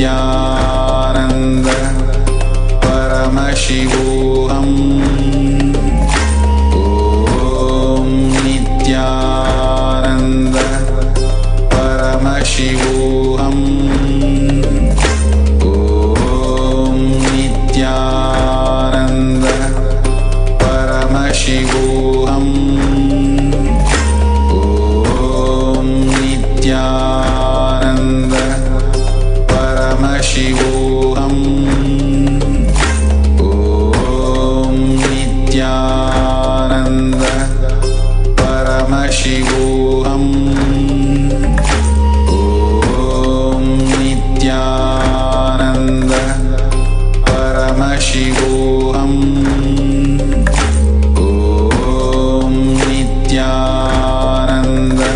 Nithyananda Paramashivoham Shivoham. Om Nithyananda Paramashivoham. Om Nithyananda Paramashivoham. Om Nithyananda Paramashivoham. Om Nithyananda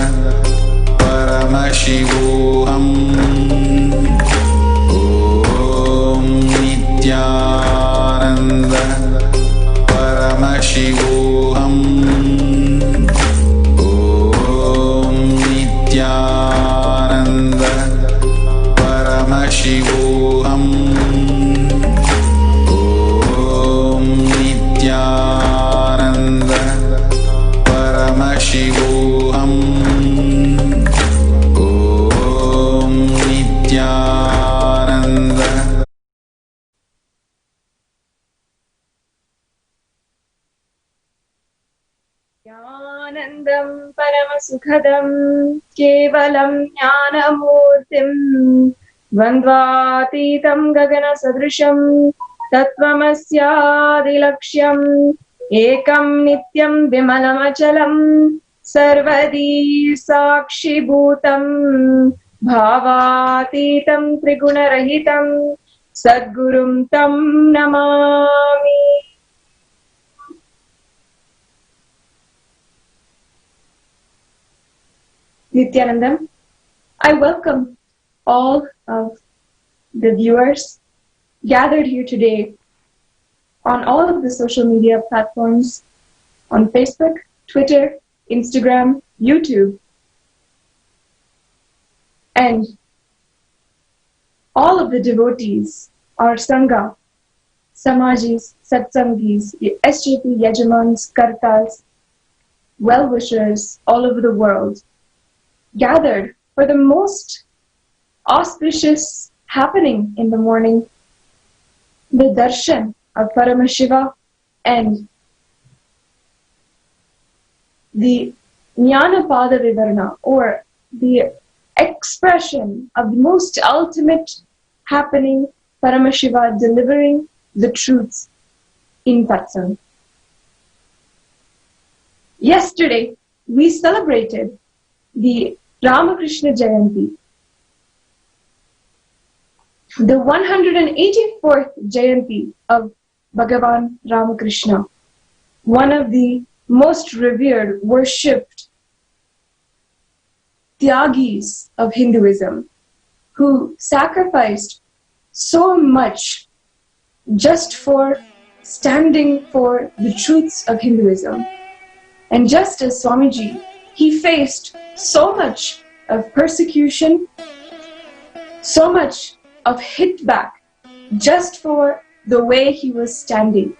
Paramashivoham. Om Nithyananda Paramashivoham. Om Nithyananda Paramashivoham. Om Nithyananda Paramashivoham. Om Nithyananda. ज्ञानन्दं परमसुखदं केवलं ज्ञानमूर्तिं द्वन्द्वातीतं गगनसदृशं तत्त्वमस्यादिलक्ष्यम् एकं नित्यं विमलमचलं सर्वदी साक्षिभूतं भावातीतं त्रिगुणरहितं सद्गुरुं तं Namami. Nithyananda, I welcome all of the viewers gathered here today on all of the social media platforms, on Facebook, Twitter, Instagram, YouTube, and all of the devotees, our Sangha, Samajis, Satsangis, SJP Yajamans, Kartas, well-wishers all over the world, gathered for the most auspicious happening in the morning, the darshan of Paramashiva and the Jnanapada Vivarana, or the expression of the most ultimate happening, Paramashiva delivering the truths in Satsang. Yesterday, we celebrated the Ramakrishna Jayanti, the 184th Jayanti of Bhagavan Ramakrishna, one of the most revered, worshipped Tyagis of Hinduism, who sacrificed so much just for standing for the truths of Hinduism. And just as Swamiji, he faced so much of persecution, so much of hit back just for the way he was standing.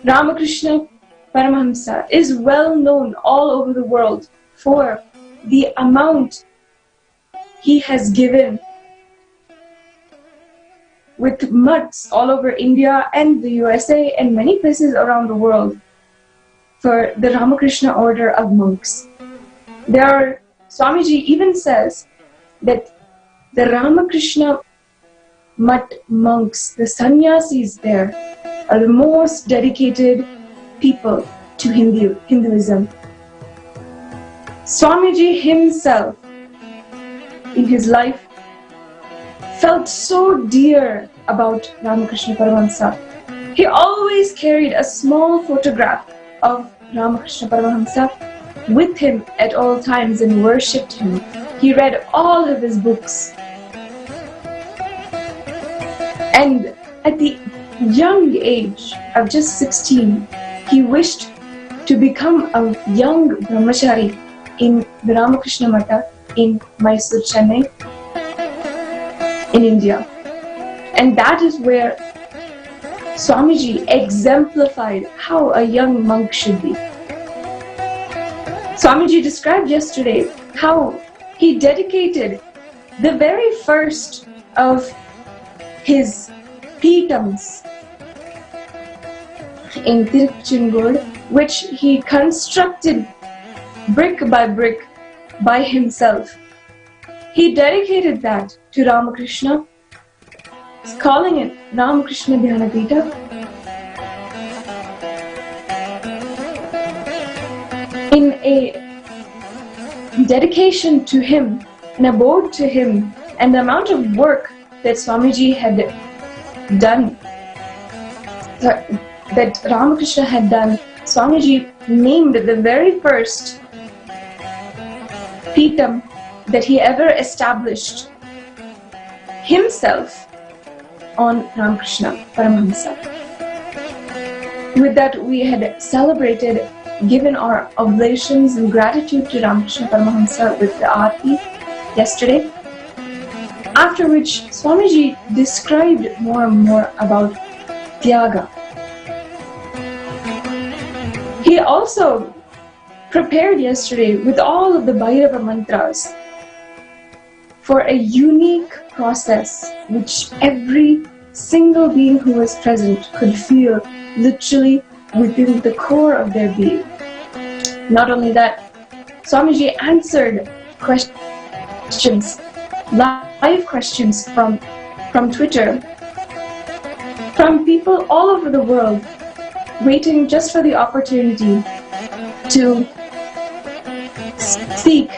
Ramakrishna Paramahamsa is well known all over the world for the amount he has given with mutts all over India and the USA and many places around the world for the Ramakrishna order of monks. Swamiji even says that the Ramakrishna Mutt monks, the sannyasis there, are the most dedicated people to Hinduism. Swamiji himself, in his life, felt so dear about Ramakrishna Paramahamsa. He always carried a small photograph of Ramakrishna Paramahamsa with him at all times and worshipped him. He read all of his books. And at the young age of just 16, he wished to become a young brahmachari in the Ramakrishna Mata in Mysore, Chennai, in India. And that is where Swamiji exemplified how a young monk should be. Swamiji described yesterday how he dedicated the very first of his pitams in Tiruchengood, which he constructed brick by brick by himself. He dedicated that to Ramakrishna, calling it Ramakrishna Dhyanapita. In a dedication to him, an abode to him, and the amount of work that Swamiji had done, that Ramakrishna had done, Swamiji named the very first Peetam that he ever established himself on Ramakrishna Paramahamsa. With that, we had celebrated, given our oblations and gratitude to Ramakrishna Paramahamsa with the Aarti yesterday. After which, Swamiji described more and more about Tyaga. He also prepared yesterday with all of the Bhairava mantras for a unique process which every single being who was present could feel literally within the core of their being. Not only that, Swamiji answered questions, live questions from Twitter, from people all over the world, waiting just for the opportunity to speak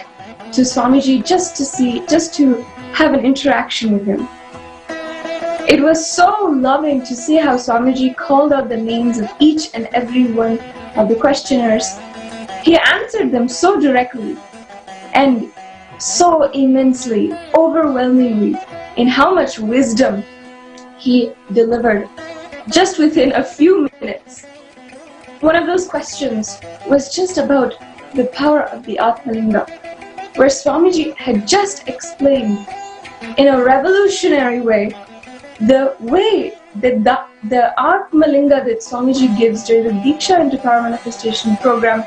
to Swamiji, just to have an interaction with him. It was so loving to see how Swamiji called out the names of each and every one of the questioners. He answered them so directly and so immensely, overwhelmingly, in how much wisdom he delivered just within a few minutes. One of those questions was just about the power of the Atmalinga, where Swamiji had just explained in a revolutionary way the way that the Atmalinga that Swamiji gives during the Diksha into Power Manifestation program,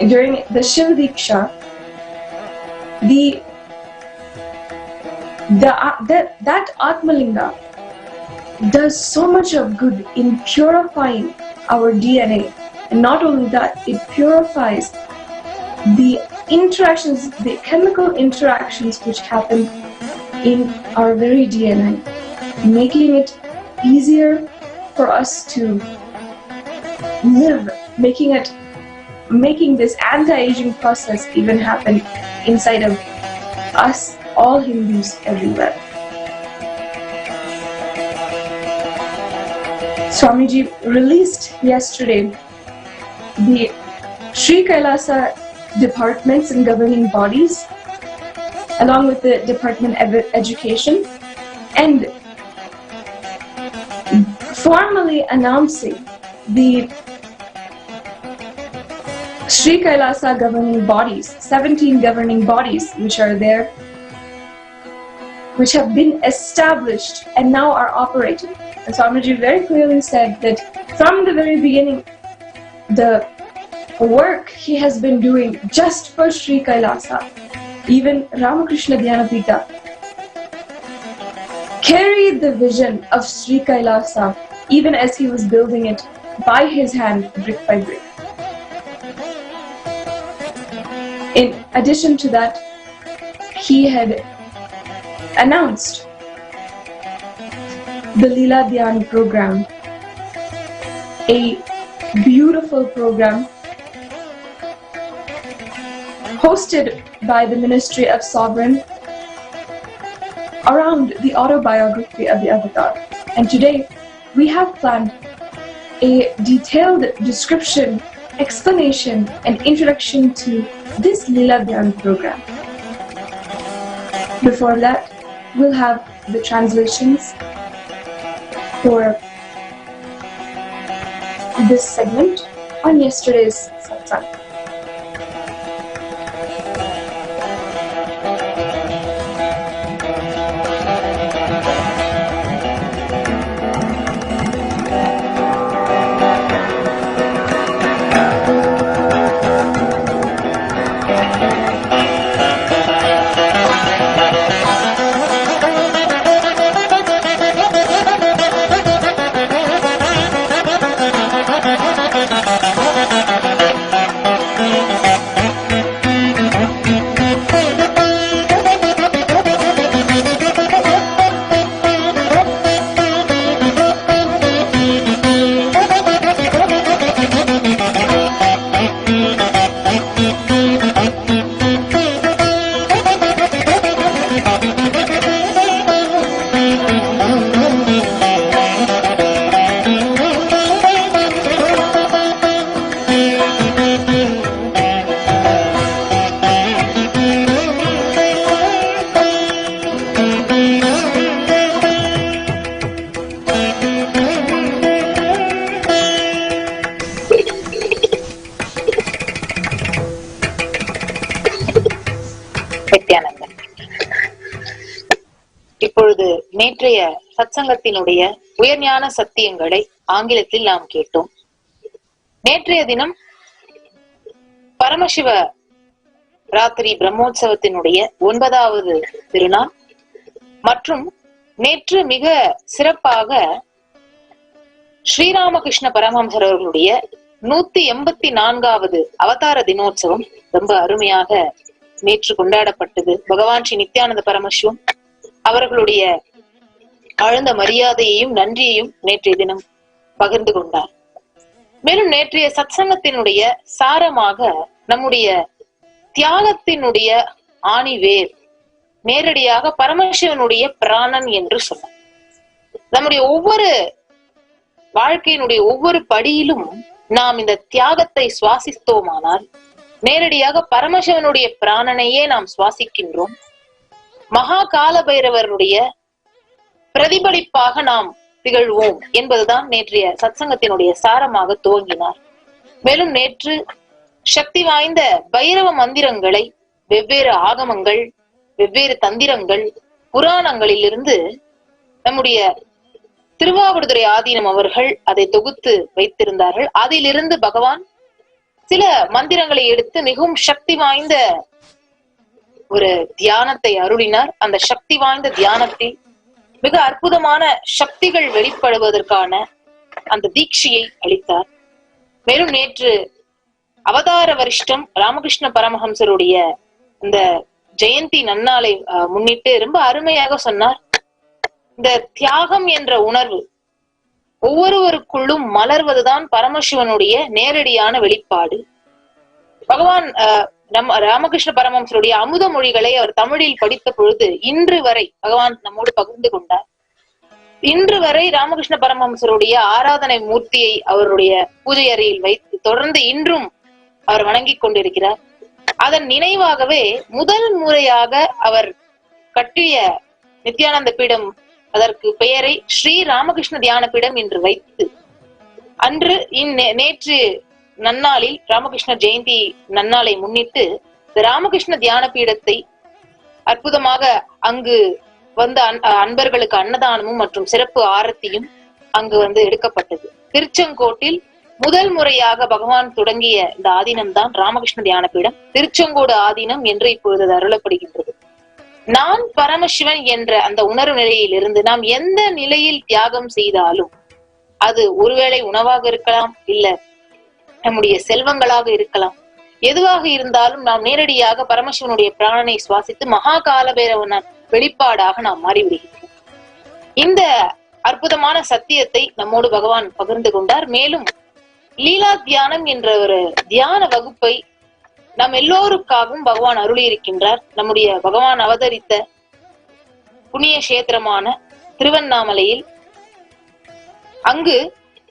during the Shiv Diksha, that Atmalinga does so much of good in purifying our DNA. And not only that, it purifies the interactions, the chemical interactions which happen in our very DNA, making it easier for us to live, making this anti-aging process even happen inside of us, all Hindus everywhere. Swamiji released yesterday the Sri Kailasa departments and governing bodies, along with the Department of Education, and formally announcing the Sri Kailasa governing bodies, 17 governing bodies which are there, which have been established and now are operating. And Swamiji very clearly said that from the very beginning, the work he has been doing just for Sri Kailasa, even Ramakrishna Dhyanapita, carried the vision of Sri Kailasa even as he was building it by his hand, brick by brick. In addition to that, he had announced the Leela Dhyan program, a beautiful program hosted by the Ministry of Sovereign around the autobiography of the Avatar. And today we have planned a detailed description, explanation and introduction to this Leela Dhyan program. Before that, we'll have the translations for this segment on yesterday's Satsang. இப்பொழுது நேற்றைய சத்சங்கத்தினுடைய உயர்ஞான சத்தியங்களை ஆங்கிலத்தில் நாம் கேட்டோம். நேற்றைய தினம் பரமசிவ ராத்திரி பிரம்மோற்சவத்தினுடைய 9வது திருநாள் மற்றும் நேற்று மிக சிறப்பாக ஸ்ரீராமகிருஷ்ண பரமஹம்சர் அவர்களுடைய 184வது அவதார தினோற்சவம் ரொம்ப அருமையாக நேற்று கொண்டாடப்பட்டது. பகவான் ஸ்ரீ நித்யானந்த பரமசிவம் அவர்களுடைய ஆழ்ந்த மரியாதையையும் நன்றியையும் நேற்றைய தினம் பகிர்ந்து கொண்டார். மேலும் நேற்றைய சத்சங்கத்தினுடைய சாரமாக நம்முடைய தியாகத்தினுடைய ஆணிவேர் நேரடியாக பரமசிவனுடைய பிராணன் என்று சொன்னார். நம்முடைய ஒவ்வொரு வாழ்க்கையினுடைய ஒவ்வொரு படியிலும் நாம் இந்த தியாகத்தை சுவாசித்தோமானால் நேரடியாக பரமசிவனுடைய பிராணனையே நாம் சுவாசிக்கின்றோம். மகா கால பைரவருடைய பிரதிபலிப்பாக நாம் திகழ்வோம் என்பதுதான் நேற்றைய சத்சங்கத்தினுடைய சாரமாக துவங்கினார். மேலும் நேற்று சக்தி வாய்ந்த பைரவ மந்திரங்களை வெவ்வேறு ஆகமங்கள், வெவ்வேறு தந்திரங்கள், புராணங்களிலிருந்து நம்முடைய திருவாவடுதுறை ஆதீனம் அவர்கள் அதை தொகுத்து வைத்திருந்தார்கள். அதிலிருந்து பகவான் சில மந்திரங்களை எடுத்து மிகவும் சக்தி வாய்ந்த ஒரு தியானத்தை அருளினார். அந்த சக்தி வாய்ந்த தியானத்தில் மிக அற்புதமான சக்திகள் வெளிப்படுவதற்கான அந்த தீட்சையை அளித்தார். மேலும் நேற்று அவதார வரிஷ்டம் ராமகிருஷ்ண பரமஹம்சருடைய இந்த ஜெயந்தி நன்னாளை முன்னிட்டு ரொம்ப அருமையாக சொன்னார். இந்த தியாகம் என்ற உணர்வு ஒவ்வொருவருக்குள்ளும் மலர்வதுதான் பரமசிவனுடைய நேரடியான வெளிப்பாடு. பகவான் ராமகிருஷ்ண பரமஹம்சருடைய அமுத மொழிகளை அவர் தமிழில் படித்த பொழுது இன்று வரை பகவான் நம்மோடு பகிர்ந்து கொண்டார். இன்று வரை ராமகிருஷ்ண பரமஹம்சருடைய ஆராதனை மூர்த்தியை அவருடைய பூஜை அறையில் வைத்து தொடர்ந்து இன்றும் அவர் வணங்கிக் கொண்டிருக்கிறார். அதன் நினைவாகவே முதல் முறையாக அவர் கட்டிய நித்யானந்த பீடம், அதற்கு பெயரை ஸ்ரீ ராமகிருஷ்ண தியான பீடம் என்று வைத்து அன்று நேற்று நன்னாளில் ராமகிருஷ்ண ஜெயந்தி நன்னாளை முன்னிட்டு இந்த ராமகிருஷ்ண தியான பீடத்தை அற்புதமாக அங்கு வந்த அன்பர்களுக்கு அன்னதானமும் மற்றும் சிறப்பு ஆரத்தியும் அங்கு எடுக்கப்பட்டது. திருச்செங்கோட்டில் முதல் முறையாக பகவான் தொடங்கிய இந்த ஆதீனம் தான் ராமகிருஷ்ண தியான பீடம். திருச்செங்கோடு ஆதீனம் என்று இப்பொழுது அருளப்படுகின்றது. நான் பரமசிவன் என்ற அந்த உணர்வு நிலையில் இருந்து நாம் எந்த நிலையில் தியாகம் செய்தாலும் அது ஒருவேளை உணவாக இருக்கலாம், இல்ல நம்முடைய செல்வங்களாக இருக்கலாம், எதுவாக இருந்தாலும் நாம் நேரடியாக பரமசிவனுடைய பிராணனை சுவாசித்து மகா காலபைரவன வெளிப்பாடாக நாம் மாறிவிடுகின்றோம். இந்த அற்புதமான சத்தியத்தை நம்மோடு பகவான் பகிர்ந்து கொண்டார். மேலும் லீலா தியானம் என்ற ஒரு தியான வகுப்பை நம் எல்லோருக்காகவும் பகவான் அருளி இருக்கின்றார். நம்முடைய பகவான் அவதரித்த புண்ணிய கஷேத்திரமான திருவண்ணாமலையில் அங்கு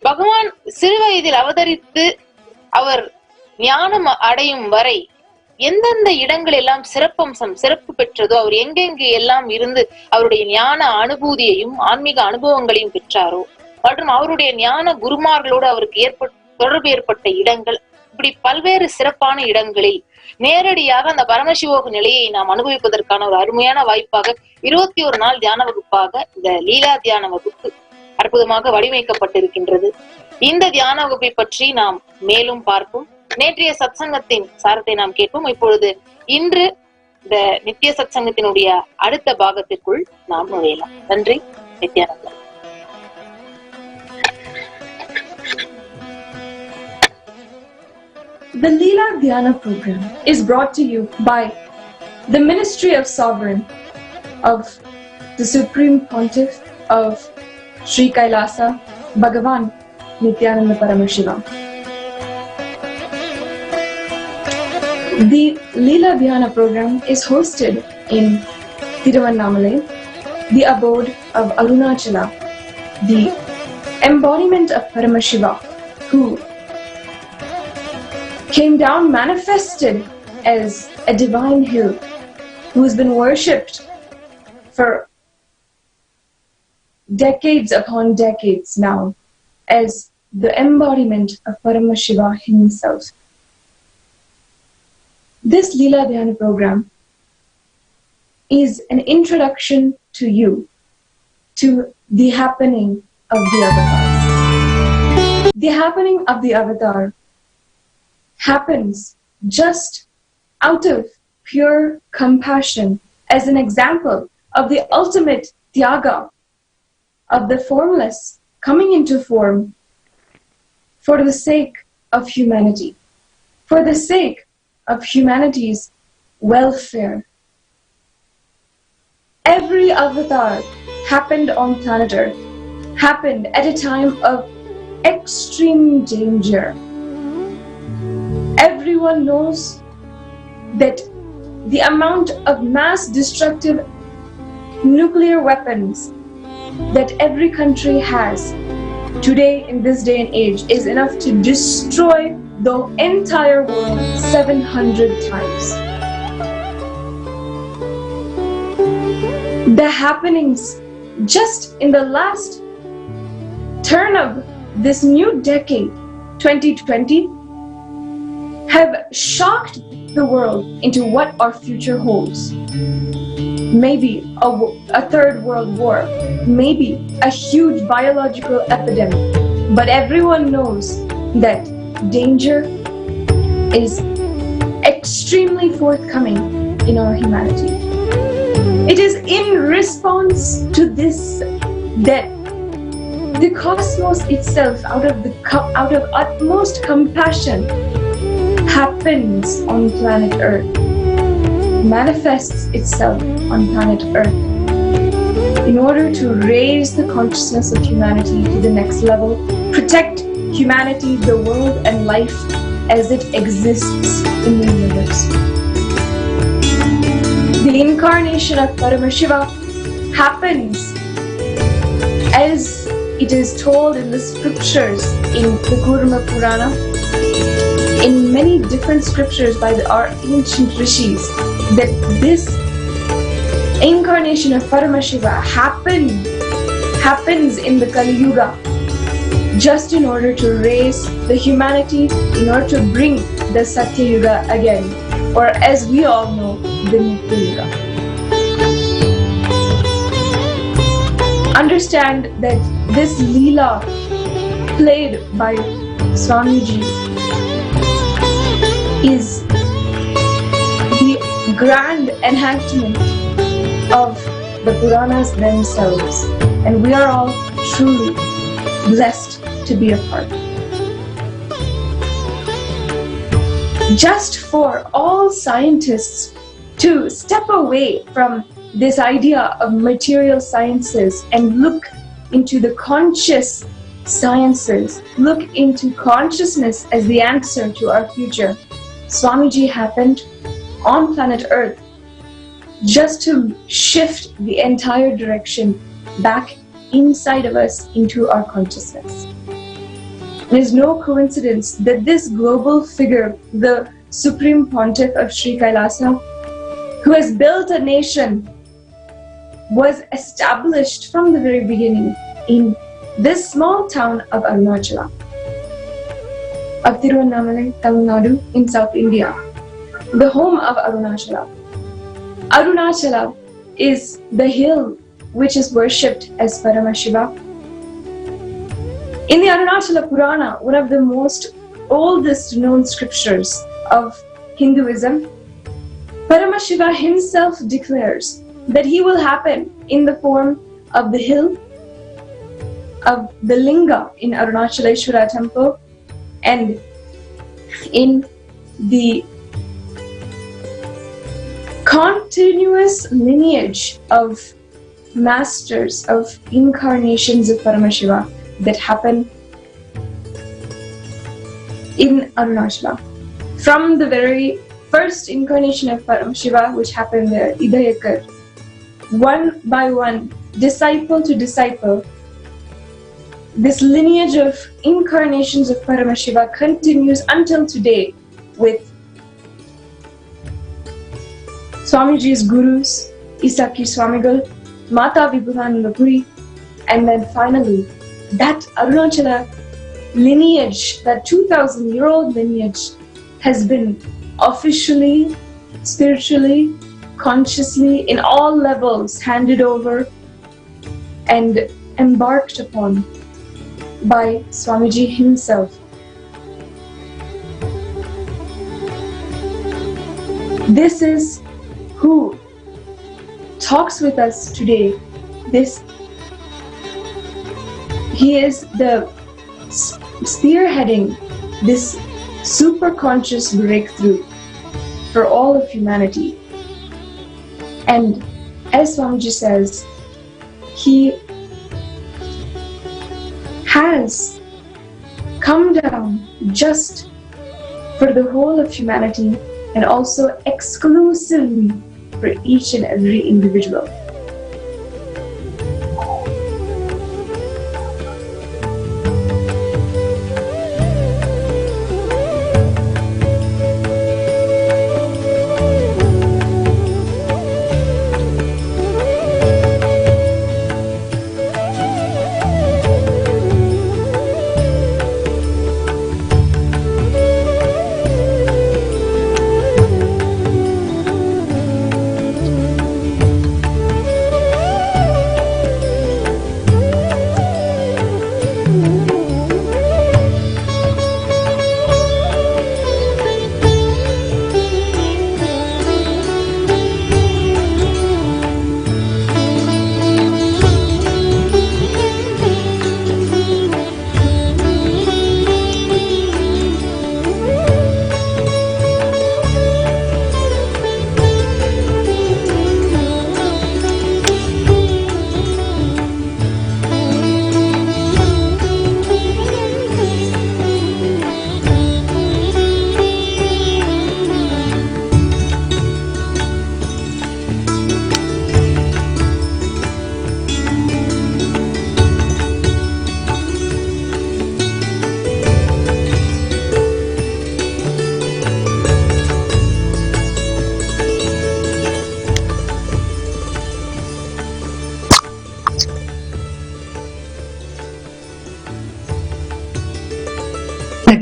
பகவான் சிறு வயதில் அவதரித்து அவர் ஞானம் அடையும் வரை எந்தெந்த இடங்கள் எல்லாம் சிறப்பு பெற்றதோ, அவர் எங்கெங்கு எல்லாம் இருந்து அவருடைய ஞான அனுபூதியையும் ஆன்மீக அனுபவங்களையும் பெற்றாரோ, மற்றும் அவருடைய ஞான குருமார்களோடு அவருக்கு தொடர்பு ஏற்பட்ட இடங்கள், இப்படி பல்வேறு சிறப்பான இடங்களில் நேரடியாக அந்த பரமசிவோக நிலையை நாம் அனுபவிப்பதற்கான ஒரு அருமையான வாய்ப்பாக 21 நாள் தியான வகுப்பாக இந்த லீலா தியான வகுப்பு அற்புதமாக வடிவமைக்கப்பட்டிருக்கின்றது. இந்த தியான வகுப்பை பற்றி நாம் மேலும் பார்ப்போம். நேற்றைய சத்சங்கத்தின் சாரத்தை நாம் கேட்போம். இப்பொழுது இன்று இந்த நித்திய சத்சங்கத்தினுடைய அடுத்த பாகத்திற்குள் நாம் நுழையலாம். நன்றி. Nithyananda. The Leela Dhyana program is brought to you by the Ministry of Sovereign of the Supreme Pontiff of Sri Kailasa, Bhagavan Nithyananda Paramashiva. The Leela Dhyana program is hosted in Tiruvannamalai, the abode of Arunachala, the embodiment of Paramashiva, who came down manifested as a divine hill, who has been worshipped for decades upon decades now as the embodiment of Paramashiva himself. This Leela Dhyana program is an introduction to you to the happening of the avatar. The happening of the avatar happens just out of pure compassion as an example of the ultimate tyaga of the formless coming into form for the sake of humanity, for the sake of humanity's welfare. Every avatar happened on planet Earth, happened at a time of extreme danger. Everyone knows that the amount of mass destructive nuclear weapons that every country has today in this day and age is enough to destroy the entire world 700 times. The happenings just in the last turn of this new decade, 2020, have shocked the world into what our future holds. Maybe a third world war, maybe a huge biological epidemic, but everyone knows that danger is extremely forthcoming in our humanity. It is in response to this that the cosmos itself, out of utmost compassion, happens on planet Earth, manifests itself on planet Earth in order to raise the consciousness of humanity to the next level, protect humanity, the world, and life as it exists in the universe. The incarnation of Paramashiva happens as it is told in the scriptures in the Kurma Purana, in many different scriptures by our ancient rishis, that this incarnation of Paramashiva happens in the Kali Yuga just in order to raise the humanity, in order to bring the Satya Yuga again, or as we all know, the Nithya Yuga. Understand that this Leela played by Swamiji is the grand enhancement of the Puranas themselves, and we are all truly blessed to be a part. Just for all scientists to step away from this idea of material sciences and look into the conscious sciences, look into consciousness as the answer to our future. Swamiji happened on planet Earth just to shift the entire direction back inside of us into our consciousness. It is no coincidence that this global figure, the Supreme Pontiff of Sri Kailasa, who has built a nation, was established from the very beginning in this small town of Arunachala, of Tiruvannamalai, Tamil Nadu in South India, the home of Arunachala. Arunachala is the hill which is worshipped as Paramashiva. In the Arunachala Purana, one of the most oldest known scriptures of Hinduism, Paramashiva himself declares that he will happen in the form of the hill, of the linga in Arunachaleshwara temple, and in the continuous lineage of masters, of incarnations of Paramashiva that happen in Arunachala. From the very first incarnation of Paramashiva, which happened there, Idayakar, one by one, disciple to disciple, this lineage of incarnations of Paramashiva continues until today with Swamiji's gurus, Isaki Swamigal, Mata Vibhutananda Puri, and then finally that Arunachala lineage, that 2,000-year-old lineage, has been officially, spiritually, consciously, in all levels handed over and embarked upon by Swamiji himself. This is who talks with us today. He is the spearheading this super conscious breakthrough for all of humanity. And as Swamiji says, he has come down just for the whole of humanity and also exclusively for each and every individual.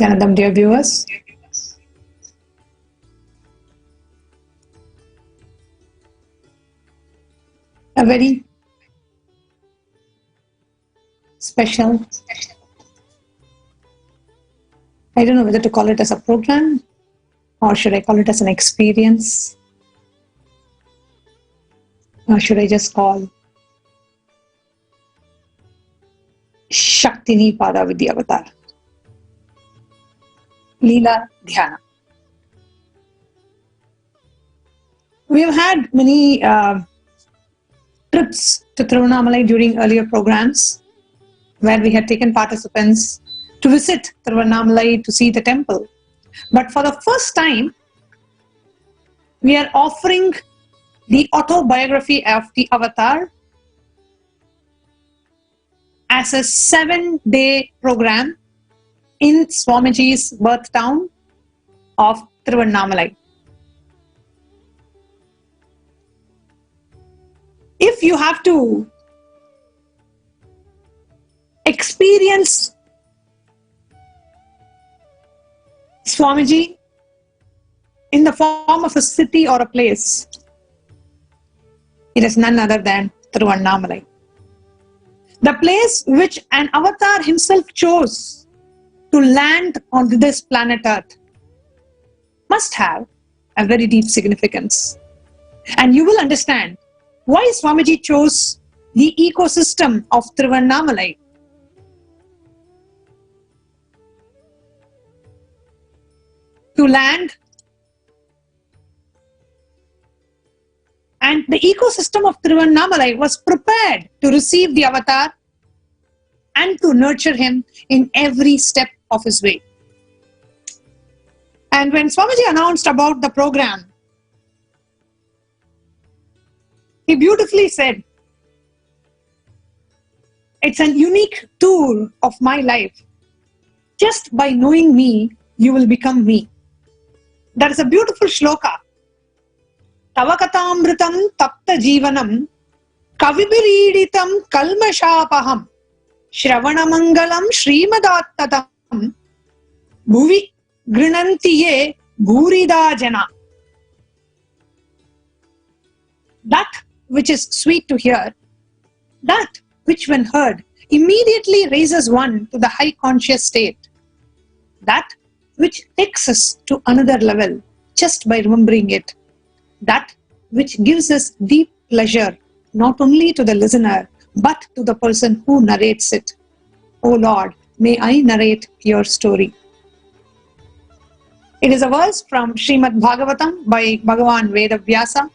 Nithyananda, dear viewers, a very special, I don't know whether to call it as a program or should I call it as an experience, or should I just call Shaktini Pada Vidya Avatar, Leela Dhyana. We have had many trips to Tiruvannamalai during earlier programs where we had taken participants to visit Tiruvannamalai to see the temple. But for the first time, we are offering the autobiography of the Avatar as a 7-day program in Swamiji's birth town of Tiruvannamalai. If you have to experience Swamiji in the form of a city or a place, it is none other than Tiruvannamalai. The place which an avatar himself chose to land on this planet Earth must have a very deep significance. And you will understand why Swamiji chose the ecosystem of Tiruvannamalai to land. And the ecosystem of Tiruvannamalai was prepared to receive the avatar and to nurture him in every step of his way. And when Swamiji announced about the program, he beautifully said, "It's a unique tour of my life. Just by knowing me, you will become me." That is a beautiful shloka. Tavakatamritam tapta jivanam kavibiriditam kalmashapaham shravanamangalam shrimadattatam bhuvi grinantiye bhurida jana. That which is sweet to hear, that which when heard immediately raises one to the high conscious state. That which takes us to another level just by remembering it. That which gives us deep pleasure, not only to the listener, but to the person who narrates it. O Lord, may I narrate your story. It is a verse from Srimad Bhagavatam by Bhagavan Vedavyasa.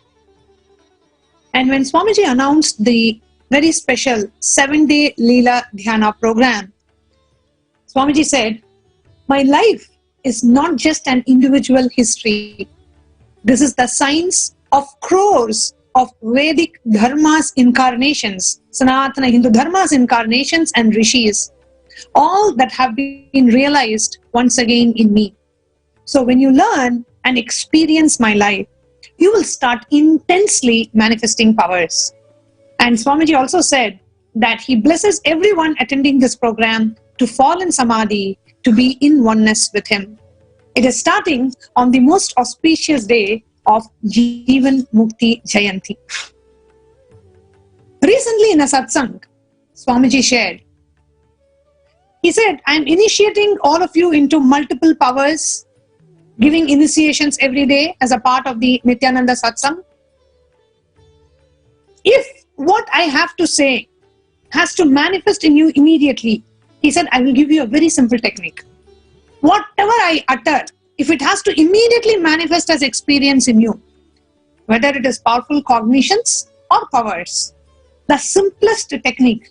And when Swamiji announced the very special 7-day Leela Dhyana program, Swamiji said, "My life is not just an individual history. This is the science of crores of Vedic Dharma's incarnations, Sanatana Hindu Dharma's incarnations and rishis, all that have been realized once again in me. So when you learn and experience my life, you will start intensely manifesting powers." And Swamiji also said that he blesses everyone attending this program to fall in samadhi, to be in oneness with him. It is starting on the most auspicious day of Jeevan Mukti Jayanti. Recently in a Satsang, Swamiji shared, he said, "I am initiating all of you into multiple powers, giving initiations every day as a part of the Nithyananda Satsang. If what I have to say has to manifest in you immediately," he said, "I will give you a very simple technique. Whatever I utter, if it has to immediately manifest as experience in you, whether it is powerful cognitions or powers, the simplest technique,"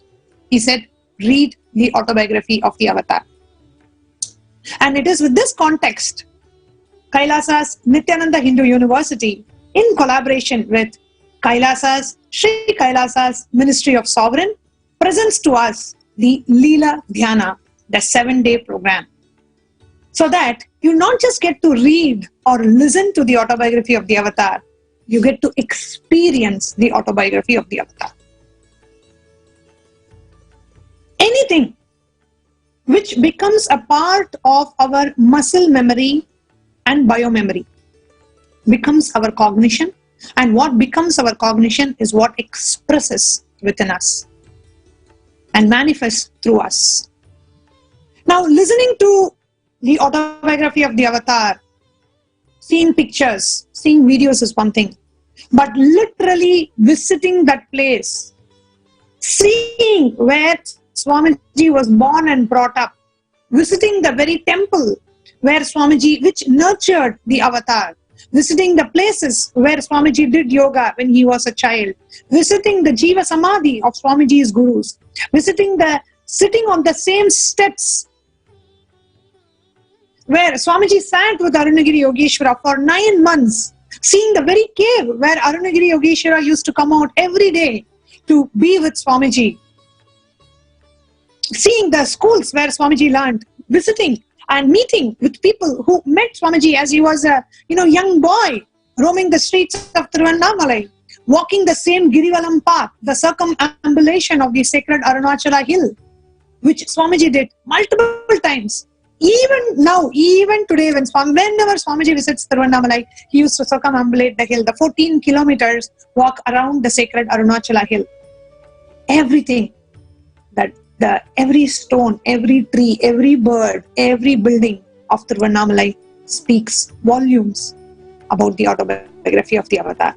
he said, "read the autobiography of the avatar." And it is with this context, Kailasa's Nithyananda Hindu University, in collaboration with Sri Kailasa's Ministry of Sovereign, presents to us the Leela Dhyana, the 7-day program. So that you not just get to read or listen to the autobiography of the avatar, you get to experience the autobiography of the avatar. Anything which becomes a part of our muscle memory and biomemory becomes our cognition, and what becomes our cognition is what expresses within us and manifests through us. Now, listening to the autobiography of the avatar, seeing pictures, seeing videos is one thing, but literally visiting that place, seeing where Swamiji was born and brought up, visiting the very temple where Swamiji, which nurtured the avatar, visiting the places where Swamiji did yoga when he was a child, visiting the Jiva Samadhi of Swamiji's gurus, sitting on the same steps where Swamiji sat with Arunagiri Yogeshwara for 9 months, seeing the very cave where Arunagiri Yogeshwara used to come out every day to be with Swamiji, seeing the schools where Swamiji learned, visiting and meeting with people who met Swamiji as he was a young boy, roaming the streets of Tiruvannamalai, walking the same Girivalam path, the circumambulation of the sacred Arunachala hill, which Swamiji did multiple times. Even now, even today, whenever Swamiji visits Tiruvannamalai, he used to circumambulate the hill, the 14 kilometers walk around the sacred Arunachala hill. Everything, every stone, every tree, every bird, every building of Tiruvannamalai speaks volumes about the autobiography of the avatar.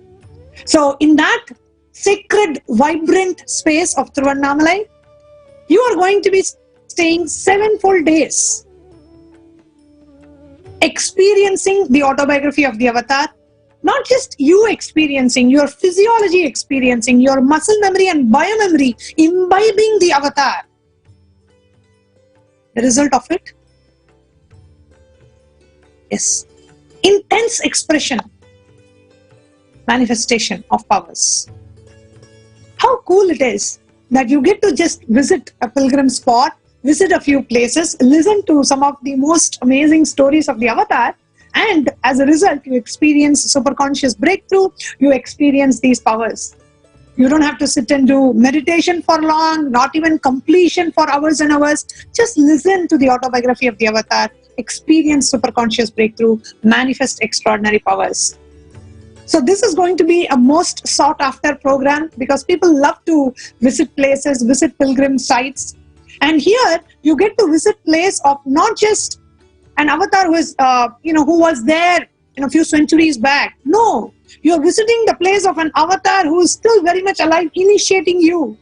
So in that sacred, vibrant space of Tiruvannamalai, you are going to be staying 7 full days, experiencing the autobiography of the avatar. Not just you experiencing, your physiology experiencing, your muscle memory and biomemory imbibing the avatar. The result of it? Yes. Intense expression, manifestation of powers. How cool it is that you get to just visit a pilgrim spot, visit a few places, listen to some of the most amazing stories of the avatar, and as a result, you experience superconscious breakthrough, you experience these powers. You don't have to sit and do meditation for long, not even completion for hours and hours. Just listen to the autobiography of the avatar, experience superconscious breakthrough, manifest extraordinary powers. So this is going to be a most sought after program because people love to visit places, visit pilgrim sites. And here you get to visit place of not just an avatar who is, who was there in a few centuries back. No, you're visiting the place of an avatar who is still very much alive, initiating you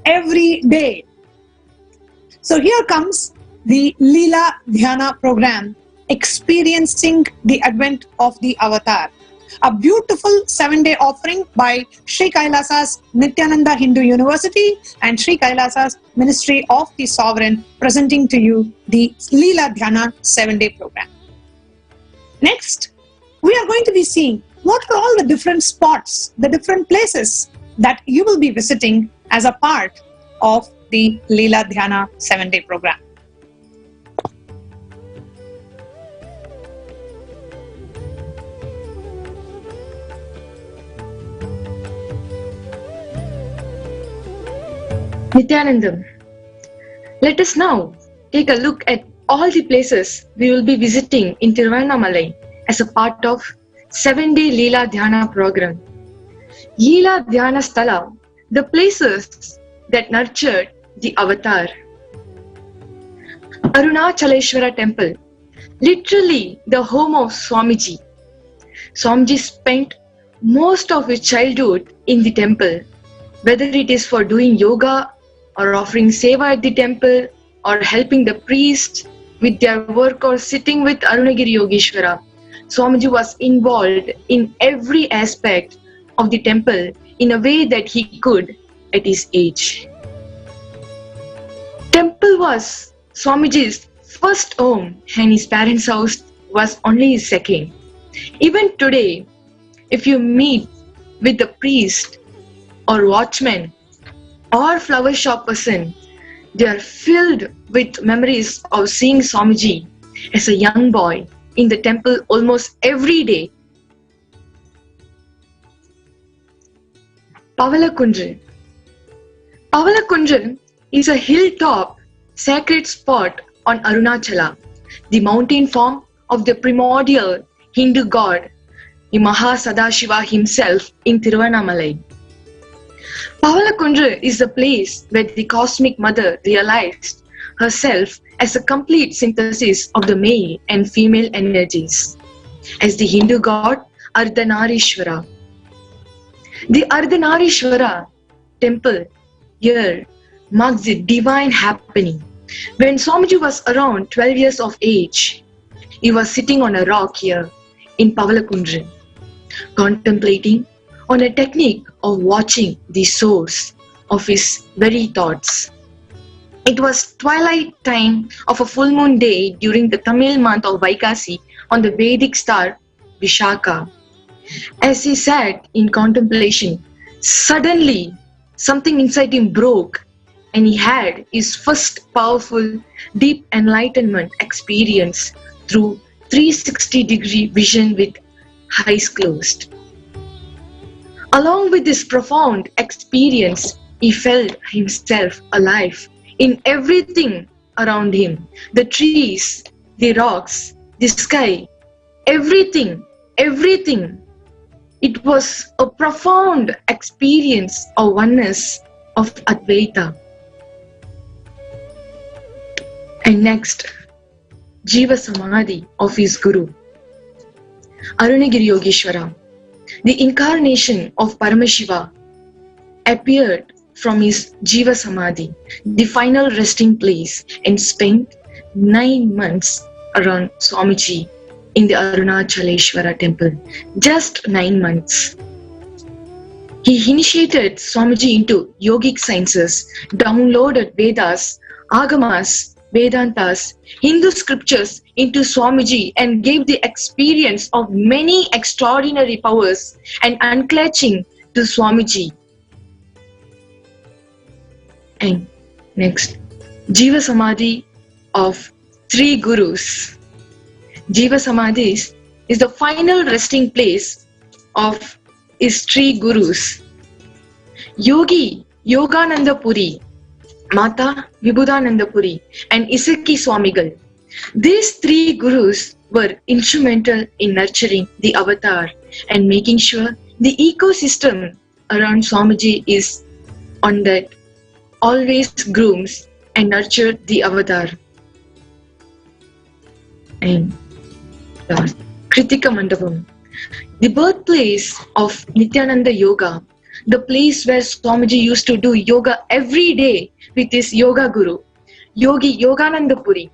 every day. So here comes the Leela Dhyana program, experiencing the advent of the avatar. A beautiful 7-day offering by Sri Kailasa's Nithyananda Hindu University and Sri Kailasa's Ministry of the Sovereign, presenting to you the Leela Dhyana 7-day program. Next, we are going to be seeing what are all the different spots, the different places that you will be visiting as a part of the Leela Dhyana 7-day program. Nithyananda, let us now take a look at all the places we will be visiting in Tiruvannamalai as a part of 7-day Leela Dhyana program. Leela Dhyana Sthala, the places that nurtured the avatar. Arunachaleshwara temple, literally the home of Swamiji. Swamiji spent most of his childhood in the temple, whether it is for doing yoga or offering seva at the temple or helping the priests with their work or sitting with Arunagiri Yogeshwara. Swamiji was involved in every aspect of the temple in a way that he could at his age. Temple was Swamiji's first home and his parents' house was only his second. Even today, if you meet with the priest or watchman or flower shop person, they are filled with memories of seeing Swamiji as a young boy in the temple almost every day. Pavalakundral. Pavalakundral is a hilltop sacred spot on Arunachala, the mountain form of the primordial Hindu god, the Mahasadashiva himself in Tiruvannamalai. Pavalakundral is the place where the cosmic mother realized herself as a complete synthesis of the male and female energies, as the Hindu god Ardhanarishwara. The Ardhanarishwara temple here marks the divine happening. When Swamiji was around 12 years of age, he was sitting on a rock here in Pavalakundral, contemplating on a technique of watching the source of his very thoughts. It was twilight time of a full moon day during the Tamil month of Vaikasi on the Vedic star Vishaka. As he sat in contemplation, suddenly something inside him broke and he had his first powerful, deep enlightenment experience through 360-degree vision with eyes closed. Along with this profound experience, he felt himself alive in everything around him. The trees, the rocks, the sky, everything. It was a profound experience of oneness of Advaita. And next, Jiva Samadhi of his Guru, Arunagiri Yogeshwara, the incarnation of Paramashiva, appeared from his Jiva Samadhi, the final resting place, and spent 9 months around Swamiji in the Arunachaleshwara temple. Just 9 months. He initiated Swamiji into yogic sciences, downloaded Vedas, Agamas, Vedantas, Hindu scriptures into Swamiji and gave the experience of many extraordinary powers and unclenching to Swamiji. And next, Jiva Samadhi of 3 Gurus. Jiva Samadhi is the final resting place of his 3 Gurus. Yogi Yogananda Puri, Mata Vibhudananda Puri and Isaki Swamigal. These 3 Gurus were instrumental in nurturing the avatar and making sure the ecosystem around Swamiji is on that always grooms and nurture the avatar. And Kritika Mandapam, the birthplace of Nithyananda Yoga, the place where Swamiji used to do yoga every day with his yoga guru, Yogi Yogananda Puri.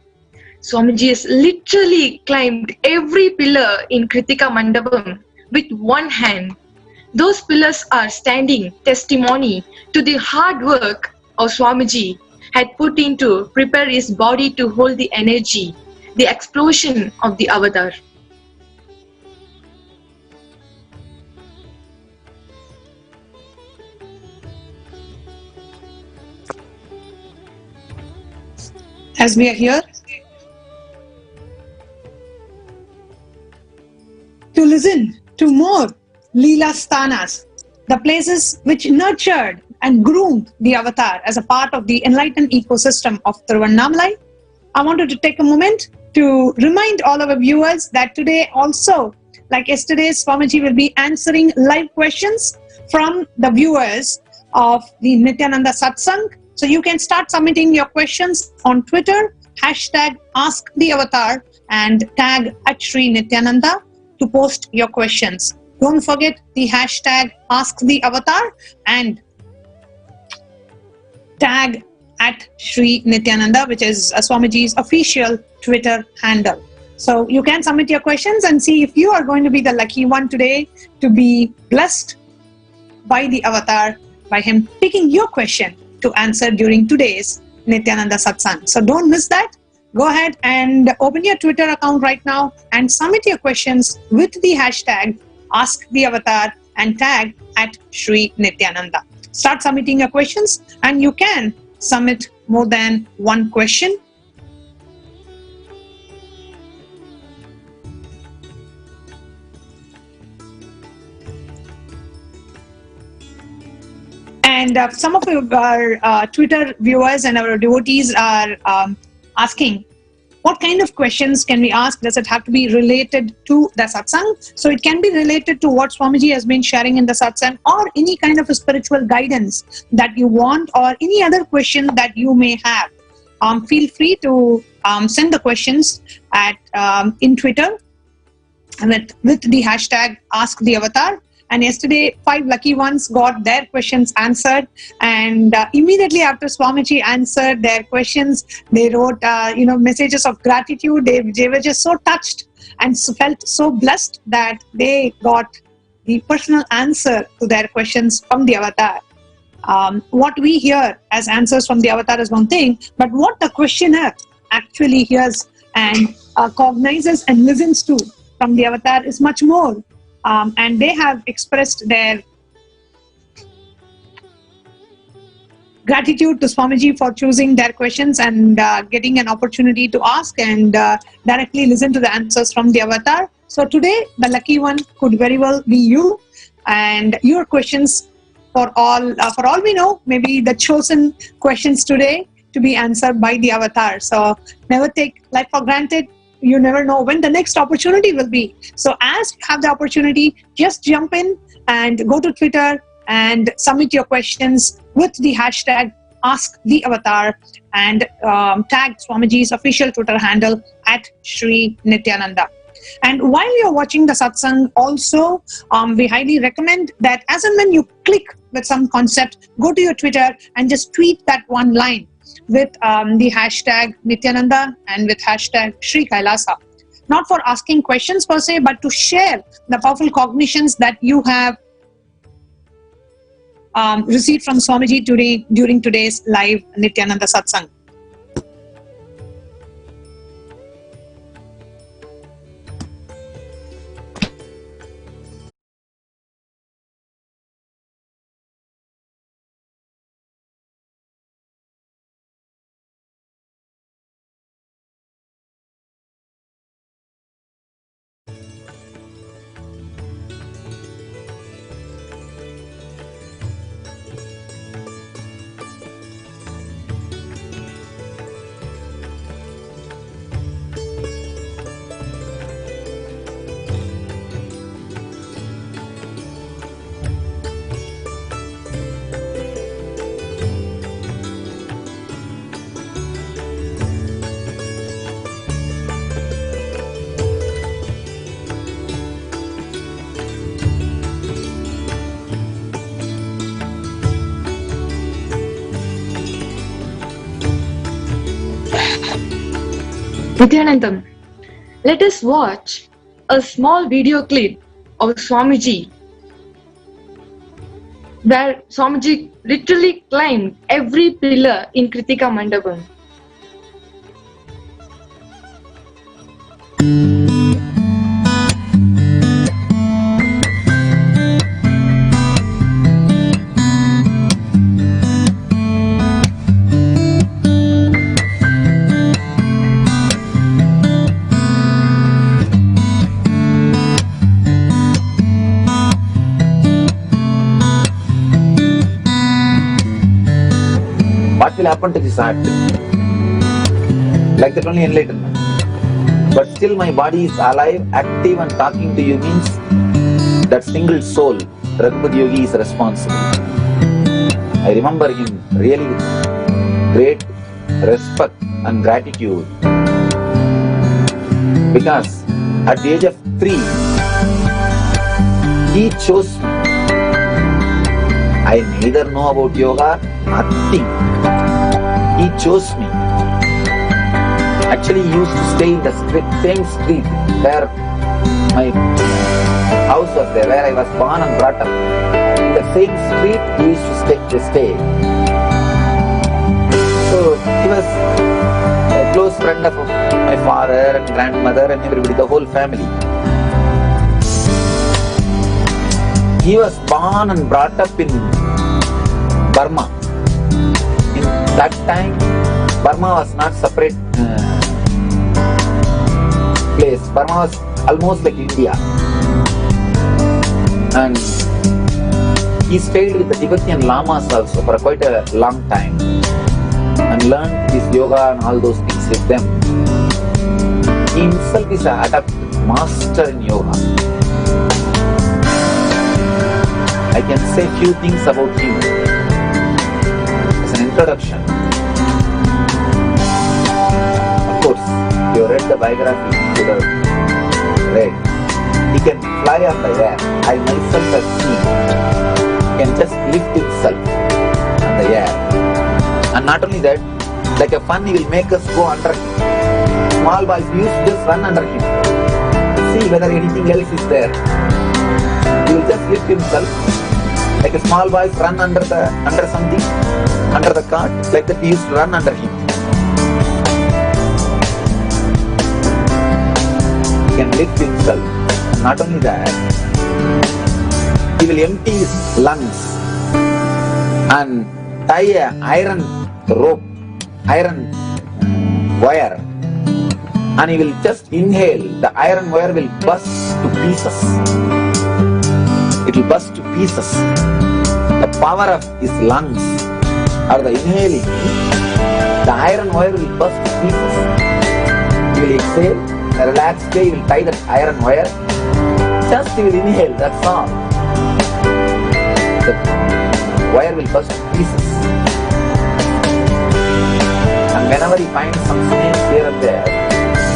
Swamiji has literally climbed every pillar in Kritika Mandapam with one hand. Those pillars are standing testimony to the hard work of Swamiji had put into prepare his body to hold the energy, the explosion of the avatar. As we are here to listen to more Leela Sthanas, the places which nurtured and groomed the avatar as a part of the enlightened ecosystem of Tiruvannamalai, I wanted to take a moment to remind all our viewers that today also, like yesterday, Swamiji will be answering live questions from the viewers of the Nithyananda Satsang. So you can start submitting your questions on Twitter, #AskTheAvatar and tag @Sri Nithyananda to post your questions. Don't forget the hashtag #AskTheAvatar and tag @Sri Nithyananda, which is Swamiji's official Twitter handle. So you can submit your questions and see if you are going to be the lucky one today to be blessed by the avatar, by him picking your question to answer during today's Nithyananda Satsang. So don't miss that. Go ahead and open your Twitter account right now and submit your questions with the hashtag #AskTheAvatar and tag @Sri Nithyananda. Start submitting your questions and you can submit more than one question. And some of our Twitter viewers and our devotees are asking, what kind of questions can we ask? Does it have to be related to the satsang? So it can be related to what Swamiji has been sharing in the satsang, or any kind of a spiritual guidance that you want, or any other question that you may have. Feel free to send the questions at in Twitter with the hashtag #AskTheAvatar. And yesterday, 5 lucky ones got their questions answered. And immediately after Swamiji answered their questions, they wrote, messages of gratitude. They were just so touched and felt so blessed that they got the personal answer to their questions from the avatar. What we hear as answers from the avatar is one thing, but what the questioner actually hears and cognizes and listens to from the avatar is much more. And they have expressed their gratitude to Swamiji for choosing their questions and getting an opportunity to ask and directly listen to the answers from the avatar. So today, the lucky one could very well be you, and your questions, for all we know, maybe the chosen questions today to be answered by the avatar. So never take life for granted. You never know when the next opportunity will be. So as you have the opportunity, just jump in and go to Twitter and submit your questions with the hashtag #AskTheAvatar and tag Swamiji's official Twitter handle @Sri Nithyananda. And while you're watching the satsang, also we highly recommend that as and when you click with some concept, go to your Twitter and just tweet that one line with the hashtag Nithyananda and with hashtag Sri Kailasa. Not for asking questions per se, but to share the powerful cognitions that you have received from Swamiji today during today's live Nithyananda Satsang. Nithyanandam, let us watch a small video clip of Swamiji where Swamiji literally climbed every pillar in Kritika Mandapam. What will happen to this art? Like that only enlightenment. But still my body is alive, active and talking to you means that single soul, Raghupati Yogi, is responsible. I remember him really with great respect and gratitude. Because at the age of 3, he chose me. I neither know about yoga, nothing. He chose me. Actually, he used to stay in the same street where my house was there, where I was born and brought up. In the same street, he used to stay. So, he was a close friend of my father and grandmother and everybody, the whole family. He was born and brought up in Burma. In that time, Burma was not separate place. Burma was almost like India. And he stayed with the Tibetan Lamas also for quite a long time and learned this yoga and all those things with them. He himself is an adept master in yoga. I can say few things about him as an introduction. Of course, you read the biography, you have read. He can fly on the air. I myself have seen. He can just lift himself on the air. And not only that, like a fun, he will make us go under him. Small boys used to just run under him. See whether anything else is there. He will just lift himself. Like a small boys run under something, under the cart, like that he used to run under him. He can lift himself. Not only that, he will empty his lungs and tie an iron rope, iron wire, and he will just inhale. The iron wire will burst to pieces. It will burst to pieces. The power of his lungs or the inhaling, the iron wire will burst to pieces. He will exhale, a relaxed way, he will tie that iron wire. Just he will inhale, that's all. The wire will burst to pieces. And whenever he finds some snakes here and there,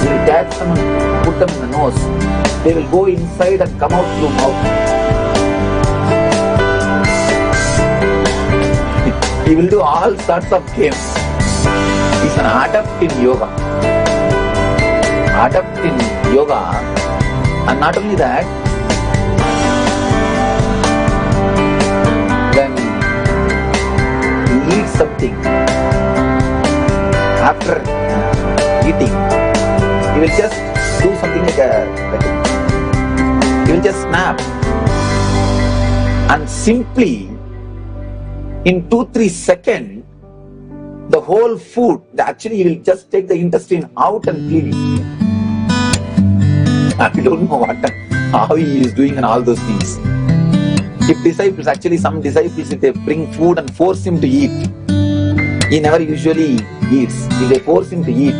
he will catch them and put them in the nose. They will go inside and come out through mouth. He will do all sorts of games. He's an adept in yoga. Adept in yoga. And not only that, when he eats something, after eating, he will just do something like he will just snap. And simply, in 2-3 seconds, the whole food, actually he will just take the intestine out and clean it. I don't know how he is doing and all those things. If disciples, actually some disciples, if they bring food and force him to eat, he never usually eats. If they force him to eat,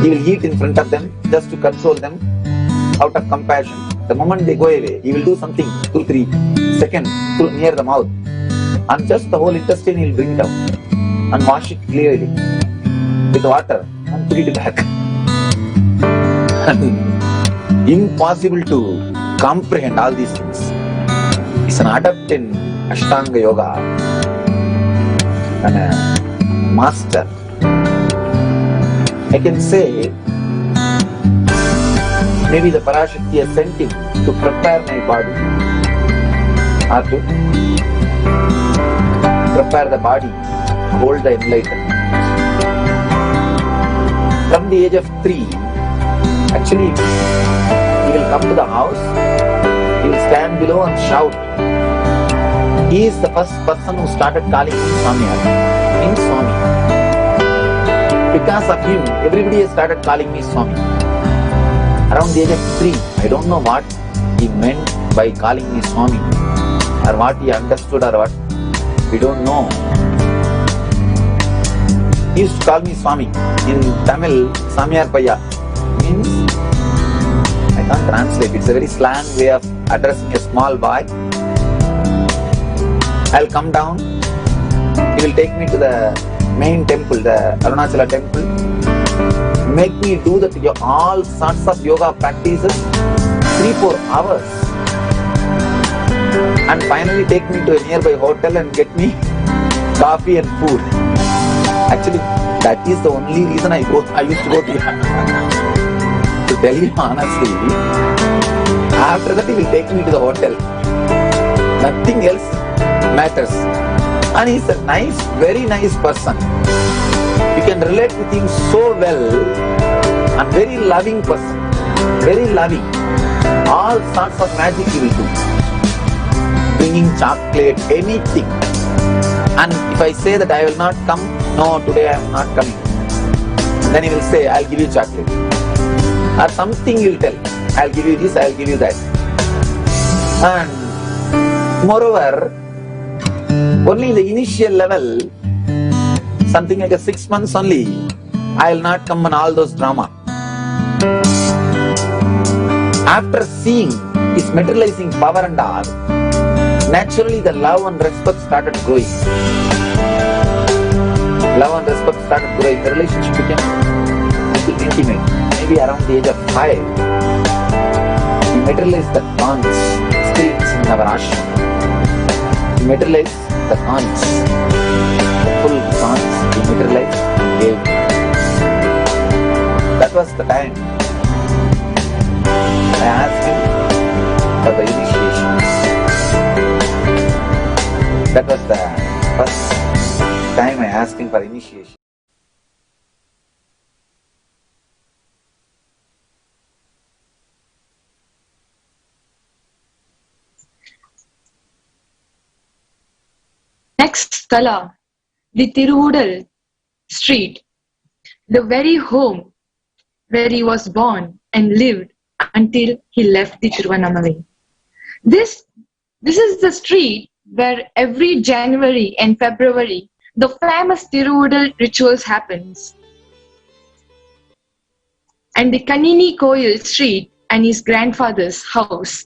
he will eat in front of them just to console them out of compassion. The moment they go away, he will do something 2-3 seconds near the mouth. And just the whole intestine he will bring it out and wash it clearly with water and put it back. Impossible to comprehend all these things. He's an adept in Ashtanga Yoga and a master. I can say Maybe the Parashakti has sent him to prepare my body or to prepare the body to hold the enlightenment. From the age of 3, actually, he will come to the house, he will stand below and shout. He is the first person who started calling him Samyar, means Swami. Because of him, everybody has started calling me Swami. Around the age of 3, I don't know what he meant by calling me Swami, or what he understood or what, we don't know. He used to call me Swami. In Tamil, Samyar Paya means, I can't translate, it's a very slang way of addressing a small boy. I'll come down, he will take me to the main temple, the Arunachala temple, make me do all sorts of yoga practices, 3-4 hours, and finally take me to a nearby hotel and get me coffee and food. Actually, that is the only reason I used to go to To tell you honestly, after that he will take me to the hotel. Nothing else matters. And he's a nice, very nice person. You can relate with him so well. And very loving person. Very loving. All sorts of magic he will do. Bringing chocolate, anything. And if I say that I will not come, no, today I am not coming, then he will say, I'll give you chocolate. Or something he will tell, I'll give you this, I'll give you that. And moreover, only in the initial level, something like 6 months only, I will not come on all those drama. After seeing his materializing power and all, naturally the love and respect started growing. Love and respect started growing. The relationship became little intimate. Maybe around the age of 5, he materialized the conch. Still it's in our ashram. He materialized the conch. The full conch he materialized and gave. That was the time I asked him for the initiation. That was the first time I asked him for initiation. Next Tala, the Tiruvudal street, the very home where he was born and lived until he left the Tiruvannamalai. This is the street where every January and February the famous Tiruvudal rituals happens. And the Kanini Koil street and his grandfather's house,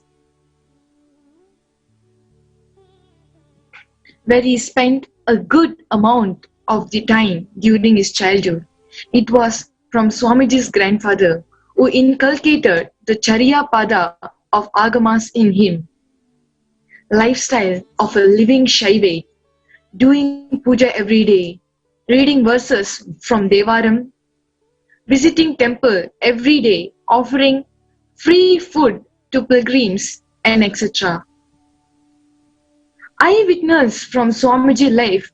where he spent a good amount of the time during his childhood. It was from Swamiji's grandfather who inculcated the Charya Pada of Agamas in him. Lifestyle of a living Shaivite, doing puja every day, reading verses from Devaram, visiting temple every day, offering free food to pilgrims, and etc. I witness from Swamiji life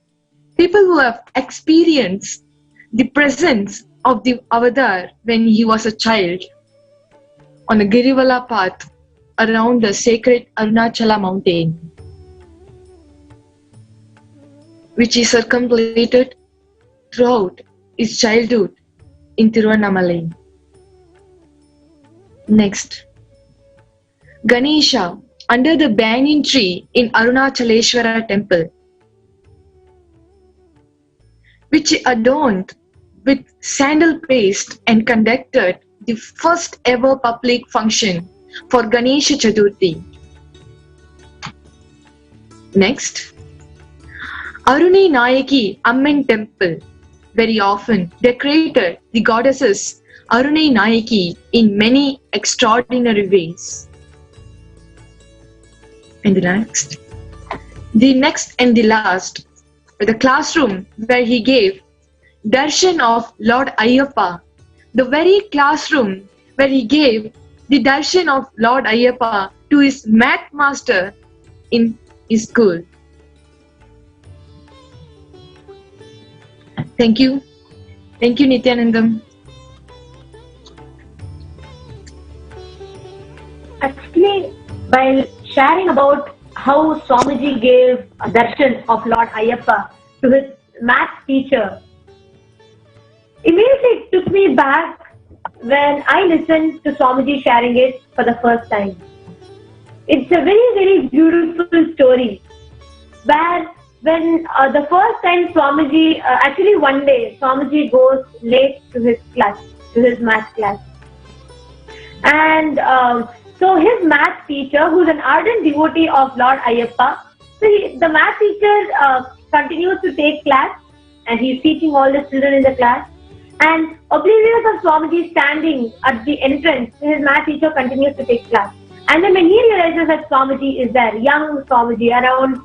people who have experienced the presence of the Avatar when he was a child on a Girivala path around the sacred Arunachala mountain, which he circumambulated throughout his childhood in Tiruvannamalai. Next, Ganesha under the banyan tree in Arunachaleshwara temple, which he adorned with sandal paste and conducted the first ever public function for Ganesha Chaturthi. Next, Arunai Nayaki Amman temple, very often decorated the goddesses Arunai Nayaki in many extraordinary ways. And the next and the last, the classroom where he gave darshan of Lord Ayyappa, the very classroom where he gave the darshan of Lord Ayyappa to his math master in his school. Thank you. Thank you, Nithyananda. Actually, while sharing about how Swamiji gave a darshan of Lord Ayyappa to his math teacher, immediately it took me back when I listened to Swamiji sharing it for the first time. It's a very, very beautiful story where when the first time Swamiji, actually one day Swamiji goes late to his class, to his math class. And so his math teacher, who's an ardent devotee of Lord Ayyappa, the math teacher continues to take class and he's teaching all the children in the class. And oblivious of Swamiji standing at the entrance, his math teacher continues to take class. And then when he realizes that Swamiji is there, young Swamiji, around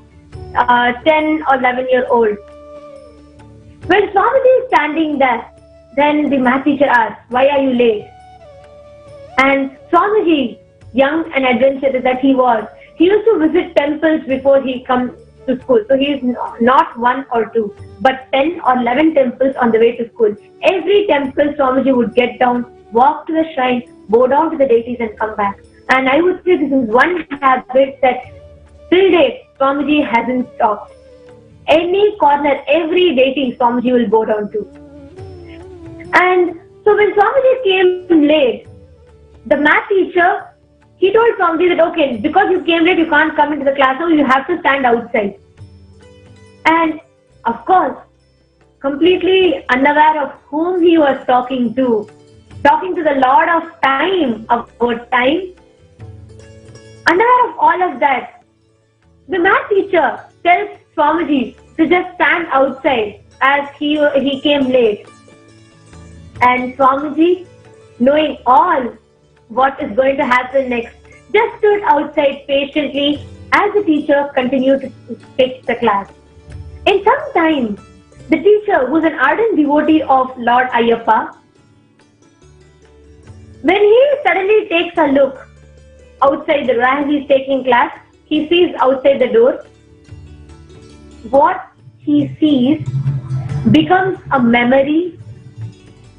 10 or 11-year-old. When Swamiji is standing there, then the math teacher asks, "Why are you late?" And Swamiji, young and adventurous that he was, he used to visit temples before he comes to school. So he is not one or two, but 10 or 11 temples on the way to school. Every temple Swamiji would get down, walk to the shrine, bow down to the deities and come back. And I would say this is one habit that till date Swamiji hasn't stopped. Any corner, every deity Swamiji will bow down to. And so when Swamiji came late, the math teacher, he told Swamiji that, okay, because you came late, you can't come into the classroom, you have to stand outside. And of course, completely unaware of whom he was talking to the Lord of Time, about time, unaware of all of that, the math teacher tells Swamiji to just stand outside as he came late. And Swamiji, knowing all what is going to happen next, just stood outside patiently as the teacher continued to teach the class. In some time, the teacher, who was an ardent devotee of Lord Ayyappa, when he suddenly takes a look outside the door as he is taking class, he sees outside the door. What he sees becomes a memory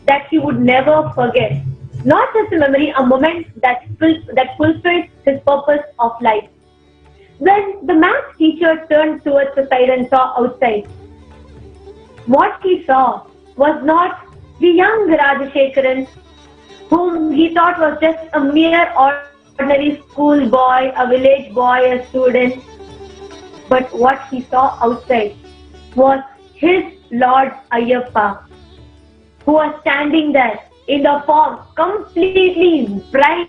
that he would never forget. Not just a memory, a moment that fulfilled his purpose of life. When the math teacher turned towards the side and saw outside, what he saw was not the young Rajashekaran, whom he thought was just a mere ordinary school boy, a village boy, a student. But what he saw outside was his Lord Ayyappa, who was standing there in the form completely bright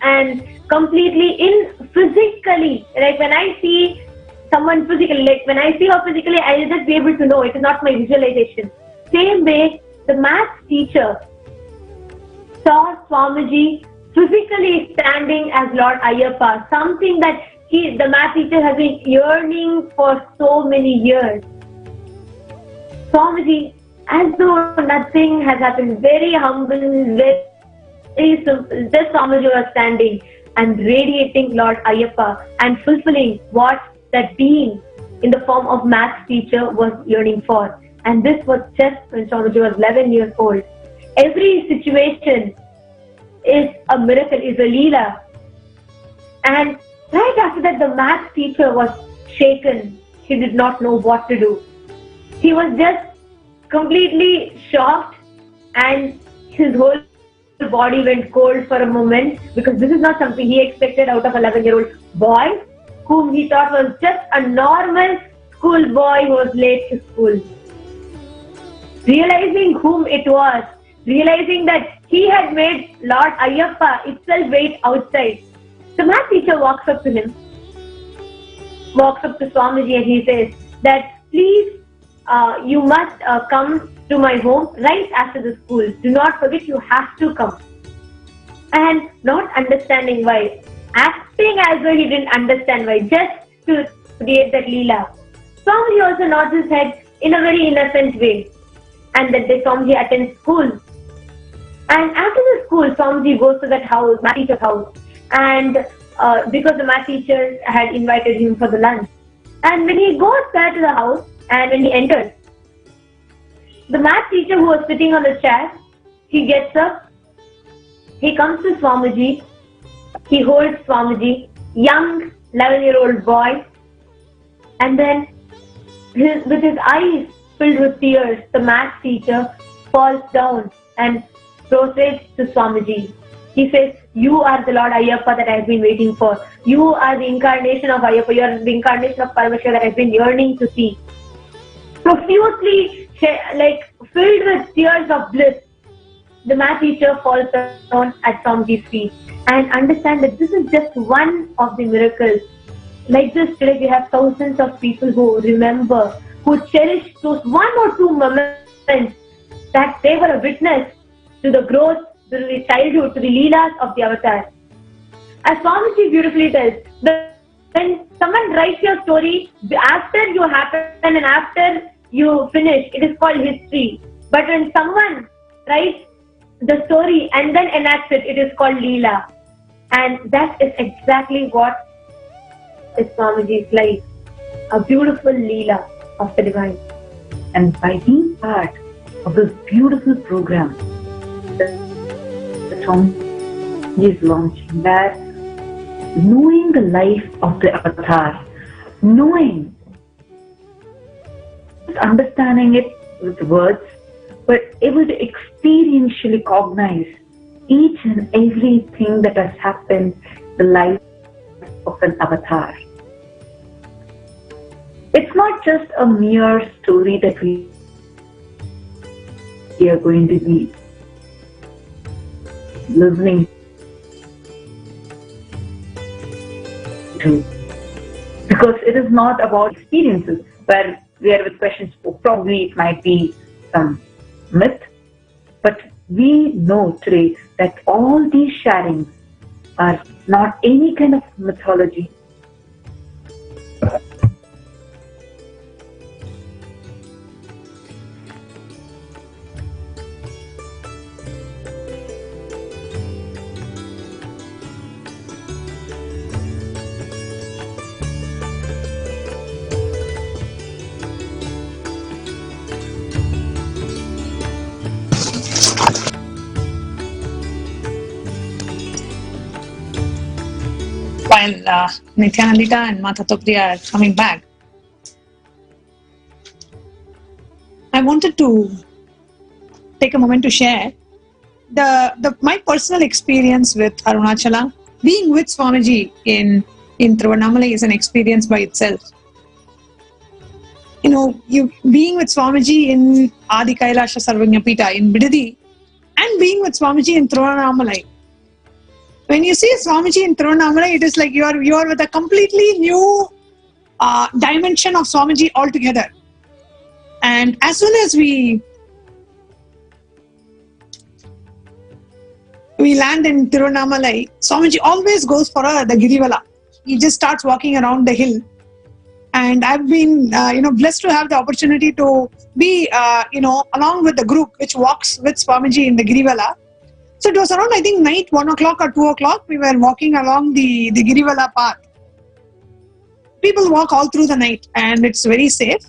and completely physically. Like when I see someone physically, like when I see her physically, I'll just be able to know it is not my visualization. Same way, the math teacher saw Swamiji physically standing as Lord Ayyappa, something that the math teacher has been yearning for so many years. Swamiji, as though nothing has happened, very humble, very simple, just Swamiji was standing and radiating Lord Ayyappa and fulfilling what that being in the form of math teacher was yearning for. And this was just when Swamiji was 11 years old. Every situation is a miracle, is a leela. And right after that, the math teacher was shaken. He did not know what to do. He was just completely shocked and his whole body went cold for a moment, because this is not something he expected out of an 11-year-old boy whom he thought was just a normal school boy who was late to school. Realizing whom it was, realizing that he had made Lord Ayyappa itself wait outside, the math teacher walks up to him, walks up to Swamiji, and he says that, please, you must come to my home right after the school. Do not forget, you have to come. And not understanding why, acting as though he didn't understand why, just to create that leela, Swamiji also nods his head in a very innocent way. And that day Swamiji attends school. And after the school, Swamiji goes to that house, math teacher's house, and because the math teacher had invited him for the lunch. And when he goes there to the house, and when he enters, the math teacher who was sitting on the chair, he gets up, he comes to Swamiji, he holds Swamiji, young 11-year-old boy, and then with his eyes filled with tears, the math teacher falls down and prostrates to Swamiji. He says, "You are the Lord Ayyappa that I have been waiting for. You are the incarnation of Ayyappa. You are the incarnation of Parameshwara that I have been yearning to see." Profusely, filled with tears of bliss, the math teacher falls down at Swamiji's feet and understand that this is just one of the miracles. Like this, today we have thousands of people who remember, who cherish those one or two moments that they were a witness to the growth, to the childhood, to the leelas of the avatar. As Swamiji beautifully tells, when someone writes your story, after you happen and after you finish, it is called history. But when someone writes the story and then enacts it, it is called leela. And that is exactly what is Swamiji's life. A beautiful leela of the divine. And by being part of this beautiful program that Swamiji is launching, where knowing the life of the avatar, knowing, understanding it with words, but able to experientially cognize each and everything that has happened in the life of an avatar. It's not just a mere story that we are going to be listening to, because it is not about experiences where we are with questions. Probably it might be some myth, but we know today that all these sharings are not any kind of mythology. While Nithyananda and Mata Topriya are coming back, I wanted to take a moment to share my personal experience with Arunachala. Being with Swamiji in Tiruvannamalai is an experience by itself. You know, being with Swamiji in Adi Kailasha Sarvanyapita in Bidadi and being with Swamiji in Tiruvannamalai. When you see Swamiji in Tiruvannamalai, it is like you are with a completely new dimension of Swamiji altogether. And as soon as we land in Tiruvannamalai, Swamiji always goes for the Girivala. He just starts walking around the hill. And I've been blessed to have the opportunity to be along with the group which walks with Swamiji in the Girivala. So it was around, I think, night 1 o'clock or 2 o'clock, we were walking along the Girivala path. People walk all through the night and it's very safe.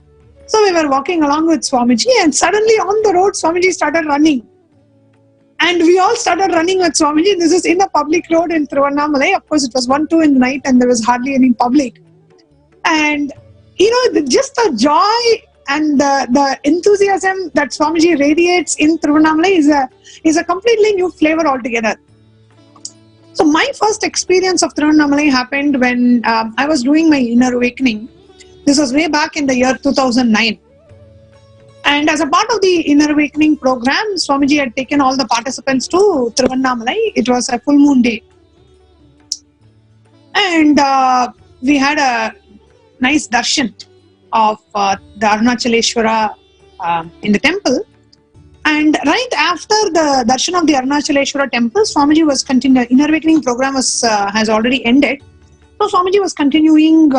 So we were walking along with Swamiji and suddenly on the road, Swamiji started running. And we all started running with Swamiji. This is in a public road in Tiruvannamalai. Of course, it was 1-2 in the night and there was hardly any public. And, just the joy and the enthusiasm that Swamiji radiates in Tiruvannamalai is a completely new flavor altogether. So my first experience of Tiruvannamalai happened when I was doing my inner awakening. This was way back in the year 2009. And as a part of the inner awakening program, Swamiji had taken all the participants to Tiruvannamalai. It was a full moon day. And we had a nice darshan of the Arunachaleshwara in the temple. And right after the darshan of the Arunachaleshwara temple, Swamiji was continuing. The inner awakening program has already ended. So Swamiji was continuing.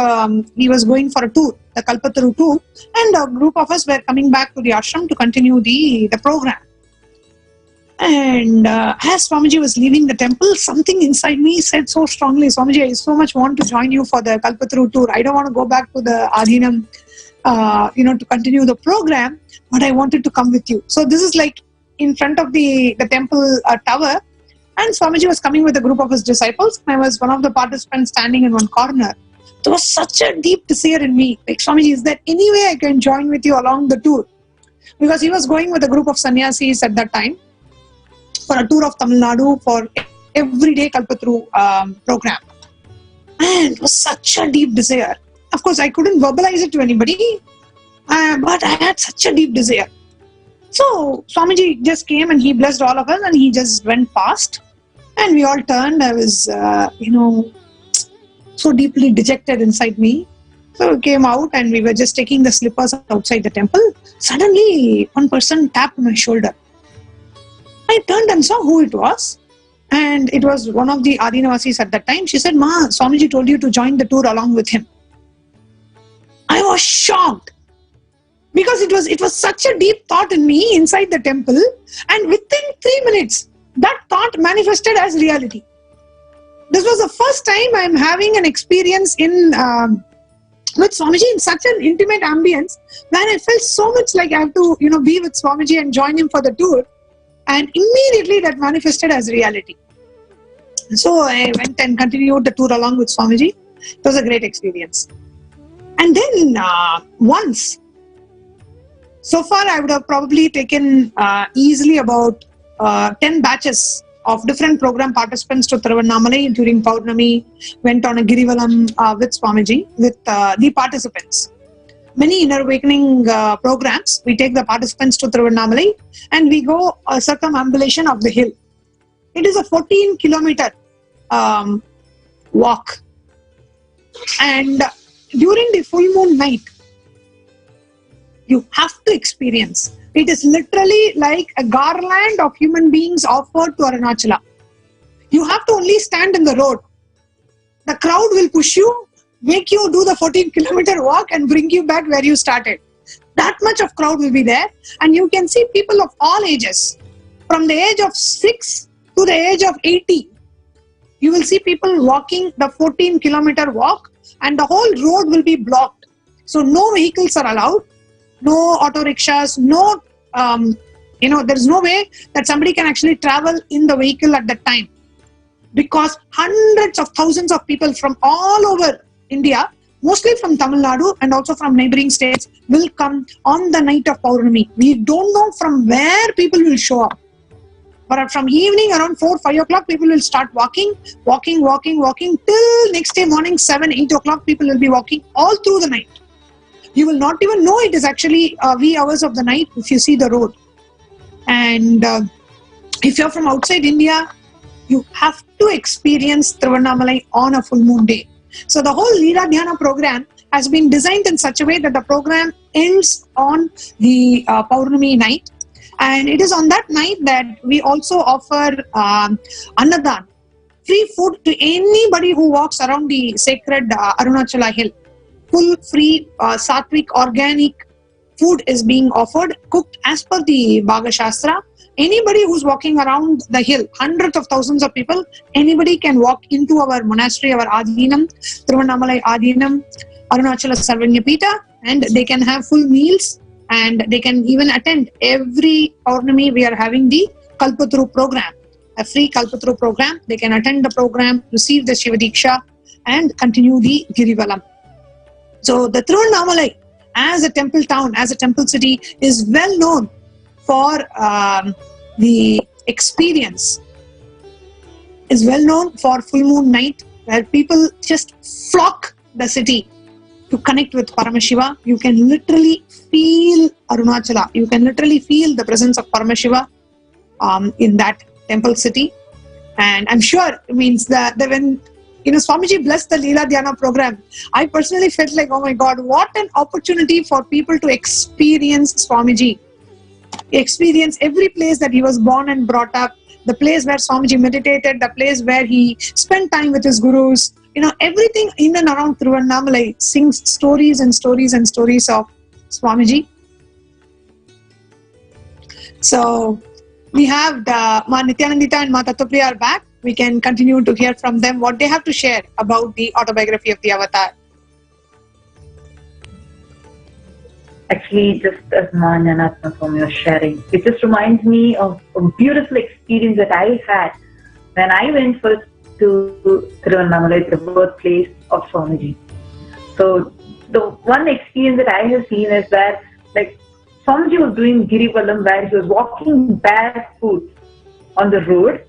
He was going for a tour, the Kalpataru tour, and a group of us were coming back to the ashram to continue the program. And as Swamiji was leaving the temple, something inside me said so strongly, Swamiji, I so much want to join you for the Kalpataru tour. I don't want to go back to the Adhinam, to continue the program, but I wanted to come with you. So this is like in front of the temple tower, and Swamiji was coming with a group of his disciples. I was one of the participants standing in one corner. There was such a deep desire in me. Like, Swamiji, is there any way I can join with you along the tour? Because he was going with a group of sannyasis at that time for a tour of Tamil Nadu for everyday Kalpataru program. And it was such a deep desire. Of course, I couldn't verbalize it to anybody, but I had such a deep desire. So Swamiji just came and he blessed all of us, and he just went past, and we all turned. I was, so deeply dejected inside me. So we came out and we were just taking the slippers outside the temple. Suddenly, one person tapped my shoulder. I turned and saw who it was. And it was one of the Adinavasis at that time. She said, Ma, Swamiji told you to join the tour along with him. I was shocked. Because it was such a deep thought in me inside the temple. And within 3 minutes, that thought manifested as reality. This was the first time I'm having an experience with Swamiji in such an intimate ambience, where I felt so much like I have to, be with Swamiji and join him for the tour. And immediately that manifested as reality. So I went and continued the tour along with Swamiji. It was a great experience. And then once, so far I would have probably taken easily about 10 batches of different program participants to Tiruvannamalai during Paurnami, went on a Girivalam with Swamiji, with the participants. Many inner awakening programs, we take the participants to Tiruvannamalai and we go a circumambulation of the hill. It is a 14-kilometer walk. And during the full moon night, you have to experience. It is literally like a garland of human beings offered to Arunachala. You have to only stand in the road. The crowd will push you, make you do the 14-kilometer walk and bring you back where you started. That much of crowd will be there, and you can see people of all ages. From the age of 6 to the age of 80, you will see people walking the 14-kilometer walk, and the whole road will be blocked. So no vehicles are allowed. No auto rickshaws, no, there is no way that somebody can actually travel in the vehicle at that time, because hundreds of thousands of people from all over India, mostly from Tamil Nadu and also from neighboring states, will come on the night of Paurnami. We don't know from where people will show up. But from evening around 4-5 o'clock, people will start walking till next day morning 7-8 o'clock. People will be walking all through the night. You will not even know it is actually wee hours of the night if you see the road. And if you're from outside India, you have to experience Tiruvannamalai on a full moon day. So the whole Leela Dhyana program has been designed in such a way that the program ends on the Paurnami night. And it is on that night that we also offer Annadan, free food to anybody who walks around the sacred Arunachala hill. Full free sattvic organic food is being offered, cooked as per the Bhaga Shastra. Anybody who's walking around the hill, hundreds of thousands of people, anybody can walk into our monastery, our Adhinam, Tiruvannamalai Adhinam, Arunachala Sarvanyapita, and they can have full meals, and they can even attend every Paurnami. We are having the Kalpataru program, a free Kalpataru program. They can attend the program, receive the Shiva Diksha, and continue the Girivalam. So the Tiruvannamalai, as a temple town, as a temple city, is well known for the experience, is well known for full moon night, where people just flock the city to connect with Paramashiva. You can literally feel Arunachala. You can literally feel the presence of Paramashiva in that temple city. And I'm sure it means that when Swamiji blessed the Leela Dhyana program, I personally felt like, oh my God, what an opportunity for people to experience Swamiji. Experience every place that he was born and brought up, the place where Swamiji meditated, the place where he spent time with his gurus. Everything in and around Tiruvannamalai sings stories and stories and stories of Swamiji. So we have Ma Nithyananda and Ma Tattvapriya are back. We can continue to hear from them what they have to share about the autobiography of the avatar. Actually, just as Man and Atma Swami was sharing, it just reminds me of a beautiful experience that I had when I went first to Tiruvannamalai, the birthplace of Swamiji. So the one experience that I have seen is that, like, Swamiji was doing Girivalam, where he was walking barefoot on the road,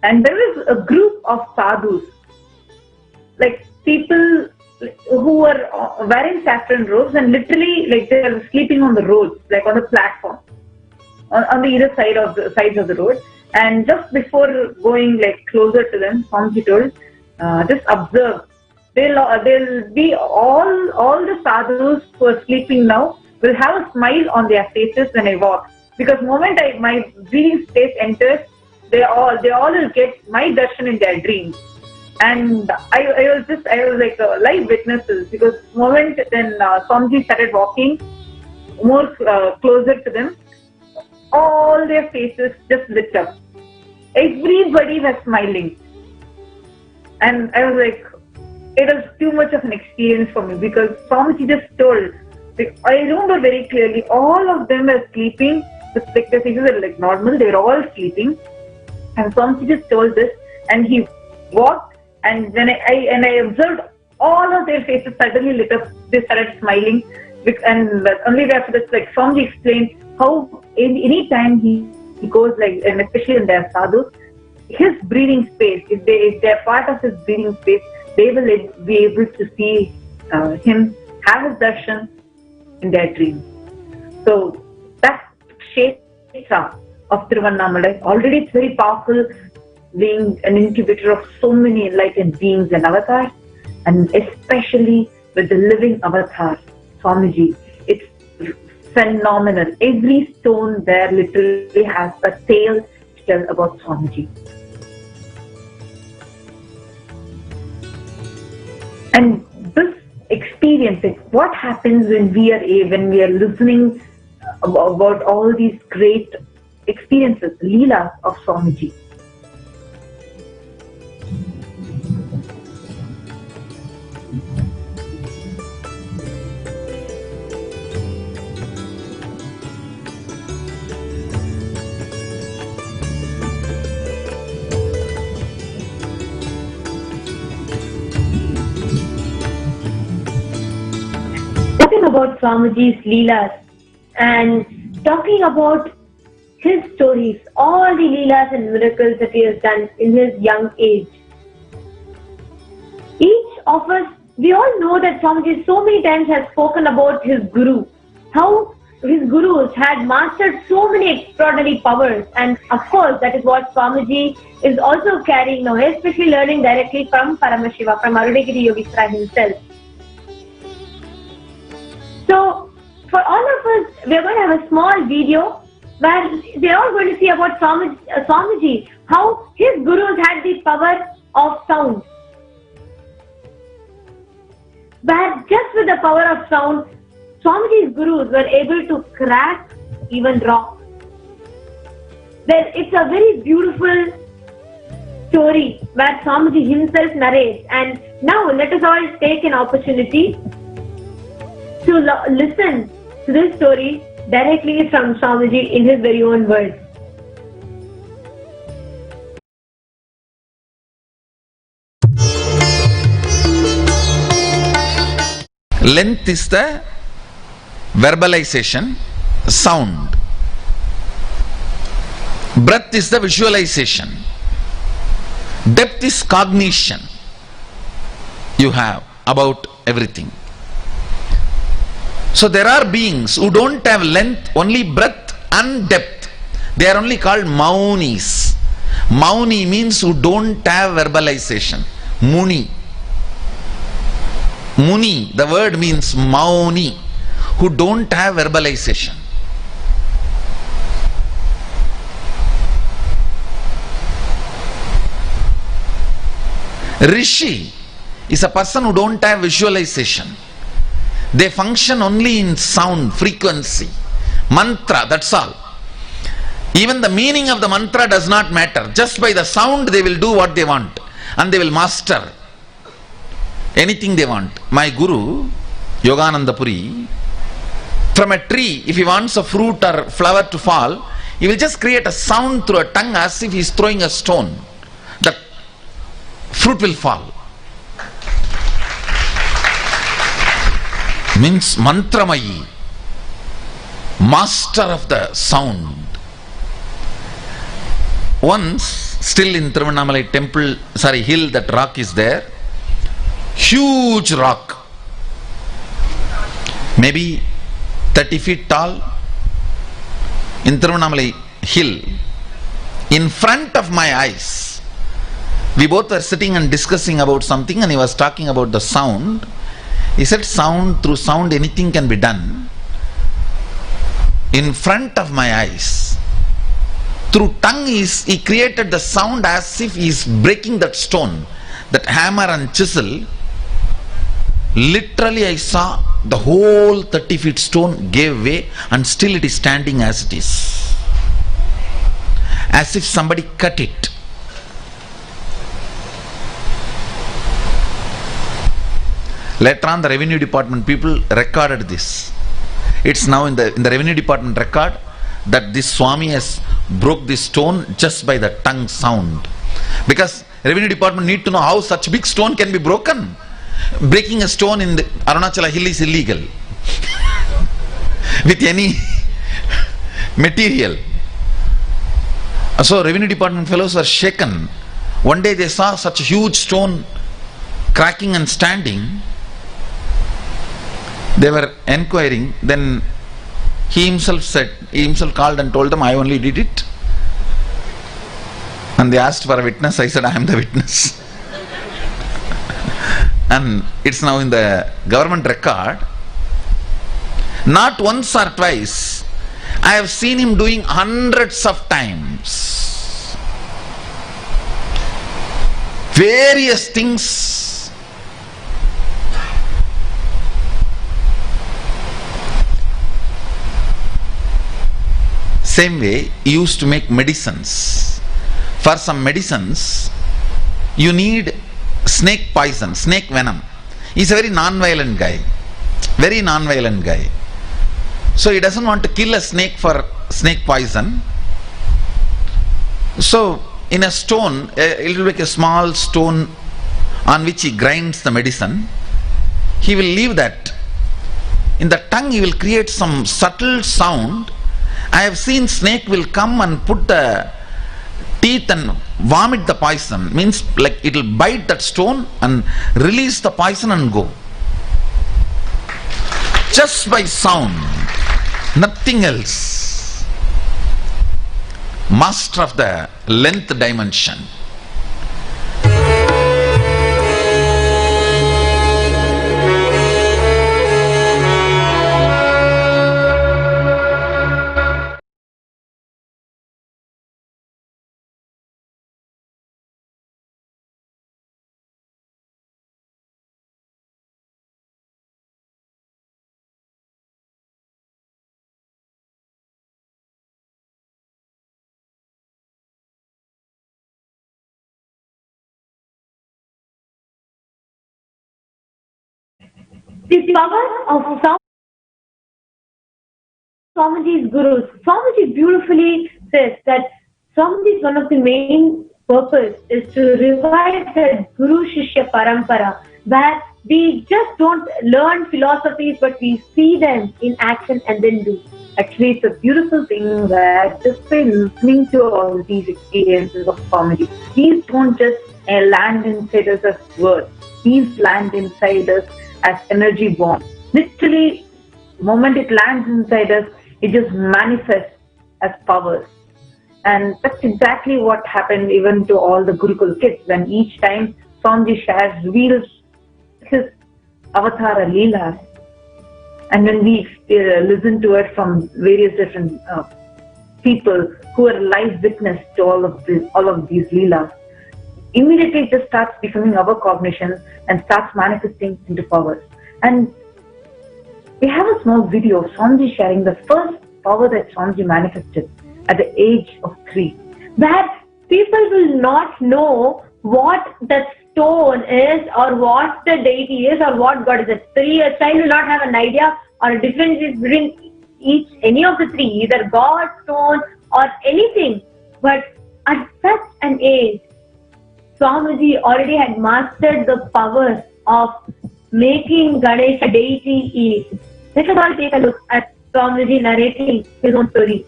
and there was a group of sadhus, like people who were wearing saffron robes, and literally, like, they were sleeping on the roads, like on the platform, on the either side of the sides of the road. And just before going like closer to them, Swamiji told, just observe. They'll be all the sadhus who are sleeping now will have a smile on their faces when I walk, because the moment my breathing space enters, they all will get my darshan in their dreams. And I was like live witnesses, because the moment then Swamiji started walking more closer to them, all their faces just lit up. Everybody was smiling, and I was like, it was too much of an experience for me, because Swamiji just told, like, I remember very clearly, all of them were sleeping. The faces were like normal; they were all sleeping, and Swamiji just told this, and he walked, and when I observed, all of their faces suddenly lit up. They started smiling, and only after this, like, Swamiji explained how any time he goes, like, and especially in their sadhus, his breathing space, if they're part of his breathing space, they will be able to see him have his darshan in their dreams. So that kshetra of Tiruvannamalai, already it's very powerful, being an incubator of so many enlightened beings and avatars, and especially with the living avatar, Swamiji. It's phenomenal. Every stone there literally has a tale to tell about Swamiji. And this experience, like, what happens when we are listening about all these great experiences, leelas of Swamiji. Talking about Swamiji's leelas and talking about his stories, all the leelas and miracles that he has done in his young age. Each of us, we all know that Swamiji so many times has spoken about his guru, how his gurus had mastered so many extraordinary powers, and of course that is what Swamiji is also carrying now, especially learning directly from Paramashiva, from Arunagiri Yogeshwara himself. So, for all of us, we are going to have a small video where they are all going to see about Swamiji, how his gurus had the power of sound. Where just with the power of sound, Swamiji's gurus were able to crack even rock. It's a very beautiful story where Swamiji himself narrates. And now let us all take an opportunity to listen to this story directly from Swamiji in his very own words. Length is the verbalization, sound. Breadth is the visualization. Depth is cognition you have about everything. So there are beings who don't have length, only breadth and depth. They are only called Maunis. Mauni means who don't have verbalization. Muni. Muni, the word means Mauni, who don't have verbalization. Rishi is a person who don't have visualization. They function only in sound, frequency, mantra, that's all. Even the meaning of the mantra does not matter. Just by the sound they will do what they want. And they will master anything they want. My Guru, Yogananda Puri, from a tree, if he wants a fruit or flower to fall, he will just create a sound through a tongue as if he is throwing a stone. The fruit will fall. Means mantramayi, master of the sound. Once, still in Tiruvannamalai temple, hill, that rock is there. Huge rock. Maybe 30 feet tall. In Tiruvannamalai hill. In front of my eyes. We both were sitting and discussing about something, and he was talking about the sound. He said, through sound anything can be done. In front of my eyes. Through tongue he created the sound as if he is breaking that stone. That hammer and chisel. Literally I saw the whole 30 feet stone gave way, and still it is standing as it is. As if somebody cut it. Later on, the revenue department people recorded this. It's now in the revenue department record that this Swami has broke this stone just by the tongue sound. Because revenue department need to know how such big stone can be broken. Breaking a stone in the Arunachala hill is illegal. With any material. So revenue department fellows were shaken. One day they saw such a huge stone cracking and standing. They were enquiring. Then he himself called and told them, I only did it. And they asked for a witness. I said, I am the witness. And it's now in the government record. Not once or twice. I have seen him doing hundreds of times. Various things. Same way, he used to make medicines. For some medicines, you need snake poison, snake venom. He's a very non-violent guy. Very non-violent guy. So he doesn't want to kill a snake for snake poison. So in a stone, it will make a small stone on which he grinds the medicine. He will leave that. In the tongue he will create some subtle sound. I have seen snake will come and put the teeth and vomit the poison. Means like it will bite that stone and release the poison and go. Just by sound. Nothing else. Master of the length dimension. The power of Swamiji's gurus. Swamiji beautifully says that Swamiji's one of the main purpose is to revive the Guru Shishya Parampara, where we just don't learn philosophies but we see them in action and then do. Actually, it's a beautiful thing where just by listening to all these experiences of Swamiji, these don't just land inside us as words. These land inside us as energy bombs. Literally, the moment it lands inside us, it just manifests as powers. And that's exactly what happened even to all the Gurukul kids. When each time Swamiji shares, reveals his Avatara Leelas. And when we listen to it from various different people who are live witness to all of these Leelas, immediately it just starts becoming our cognition and starts manifesting into powers. And we have a small video of Swamiji sharing the first power that Swamiji manifested. at the age of 3, where people will not know what the stone is or what the deity is or what God is. A child will not have an idea or a difference between any of the three, either God, stone or anything. But at such an age, Swamiji already had mastered the power of making Ganesh a deity is. Let us all take a look at Swamiji narrating his own story.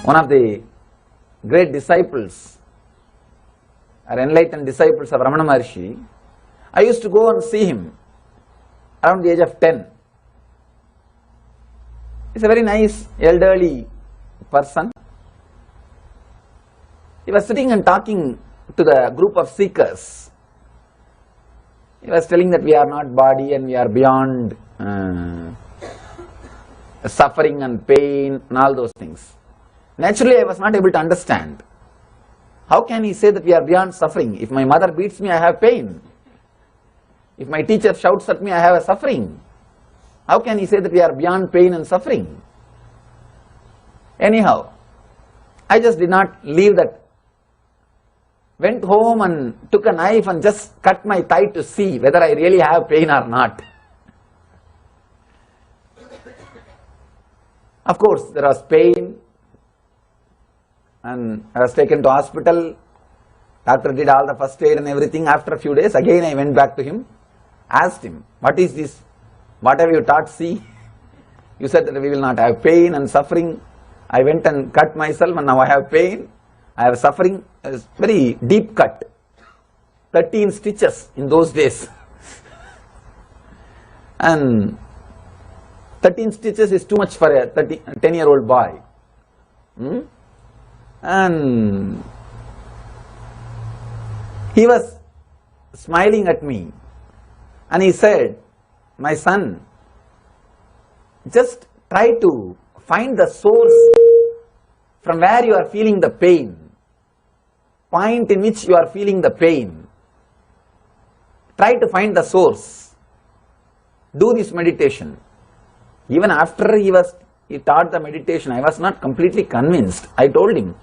One of the great disciples or enlightened disciples of Ramana Maharshi, I used to go and see him around the age of 10. He's a very nice elderly person. He was sitting and talking to the group of seekers. He was telling that we are not body and we are beyond suffering and pain and all those things. Naturally, I was not able to understand. How can he say that we are beyond suffering? If my mother beats me, I have pain. If my teacher shouts at me, I have a suffering. How can he say that we are beyond pain and suffering? Anyhow, I just did not leave that. Went home and took a knife and just cut my thigh to see whether I really have pain or not. Of course, there was pain. And I was taken to hospital. Doctor did all the first aid and everything. After a few days, again I went back to him, asked him, what is this? What have you taught? See, you said that we will not have pain and suffering. I went and cut myself and now I have pain. I have suffering. It's very deep cut. 13 stitches in those days. And 13 stitches is too much for a 10-year-old boy. And he was smiling at me and he said, my son, just try to find the source from where you are feeling the pain, point in which you are feeling the pain. Try to find the source. Do this meditation. Even after he taught the meditation, I was not completely convinced. I told him,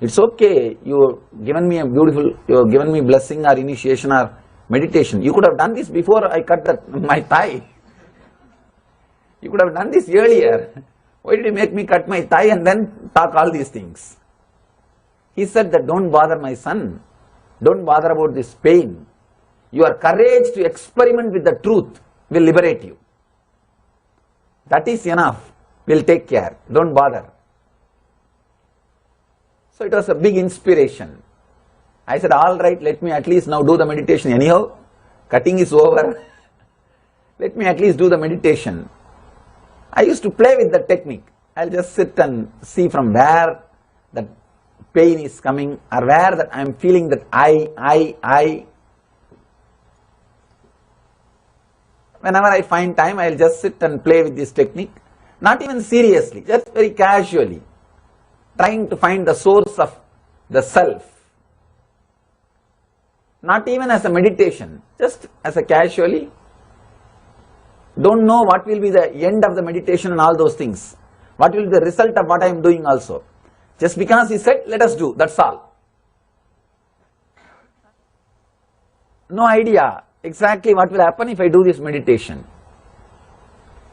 it's okay, you have given me blessing or initiation or meditation. You could have done this before I cut my thigh. You could have done this earlier. Why did you make me cut my thigh and then talk all these things? He said that don't bother my son. Don't bother about this pain. Your courage to experiment with the truth will liberate you. That is enough. We'll take care. Don't bother. So it was a big inspiration. I said, all right, let me at least now do the meditation. Anyhow, cutting is over. Let me at least do the meditation. I used to play with the technique. I'll just sit and see from where the pain is coming or where that I'm feeling that I. Whenever I find time, I'll just sit and play with this technique. Not even seriously, just very casually. Trying to find the source of the self. Not even as a meditation, just as a casually. Don't know what will be the end of the meditation and all those things. What will be the result of what I am doing also. Just because he said, let us do, that's all. No idea exactly what will happen if I do this meditation.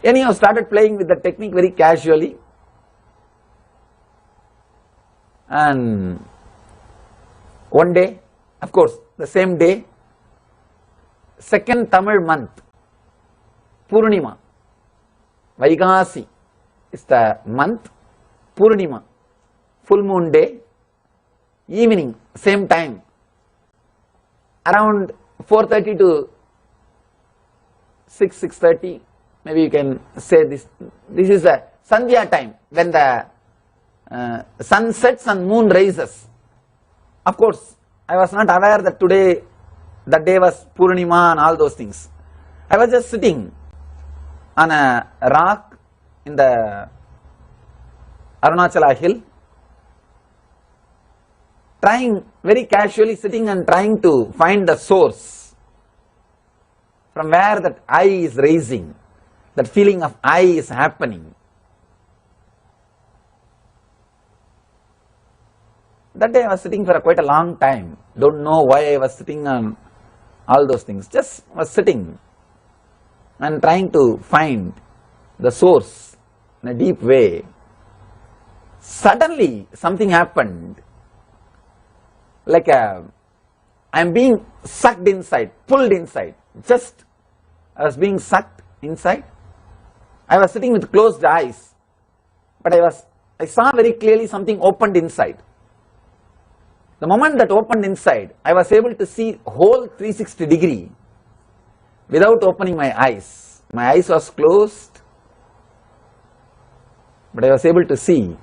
Anyhow, started playing with the technique very casually. And one day, of course, the same day, second Tamil month, Purnima, Vaigasi is the month, Purnima, full moon day, evening, same time, around 4:30 to 6:30, maybe you can say this is a Sandhya time, when the sun sets and moon rises. Of course, I was not aware that today, that day was Purnima and all those things. I was just sitting on a rock in the Arunachala hill, trying very casually sitting and trying to find the source from where that I is raising, that feeling of I is happening. That day I was sitting for quite a long time. Don't know why I was sitting on all those things. Just was sitting and trying to find the source in a deep way. Suddenly something happened. Like I am being sucked inside, pulled inside. Just I was being sucked inside. I was sitting with closed eyes, but I saw very clearly something opened inside. The moment that opened inside, I was able to see whole 360 degree without opening my eyes. My eyes was closed, but I was able to see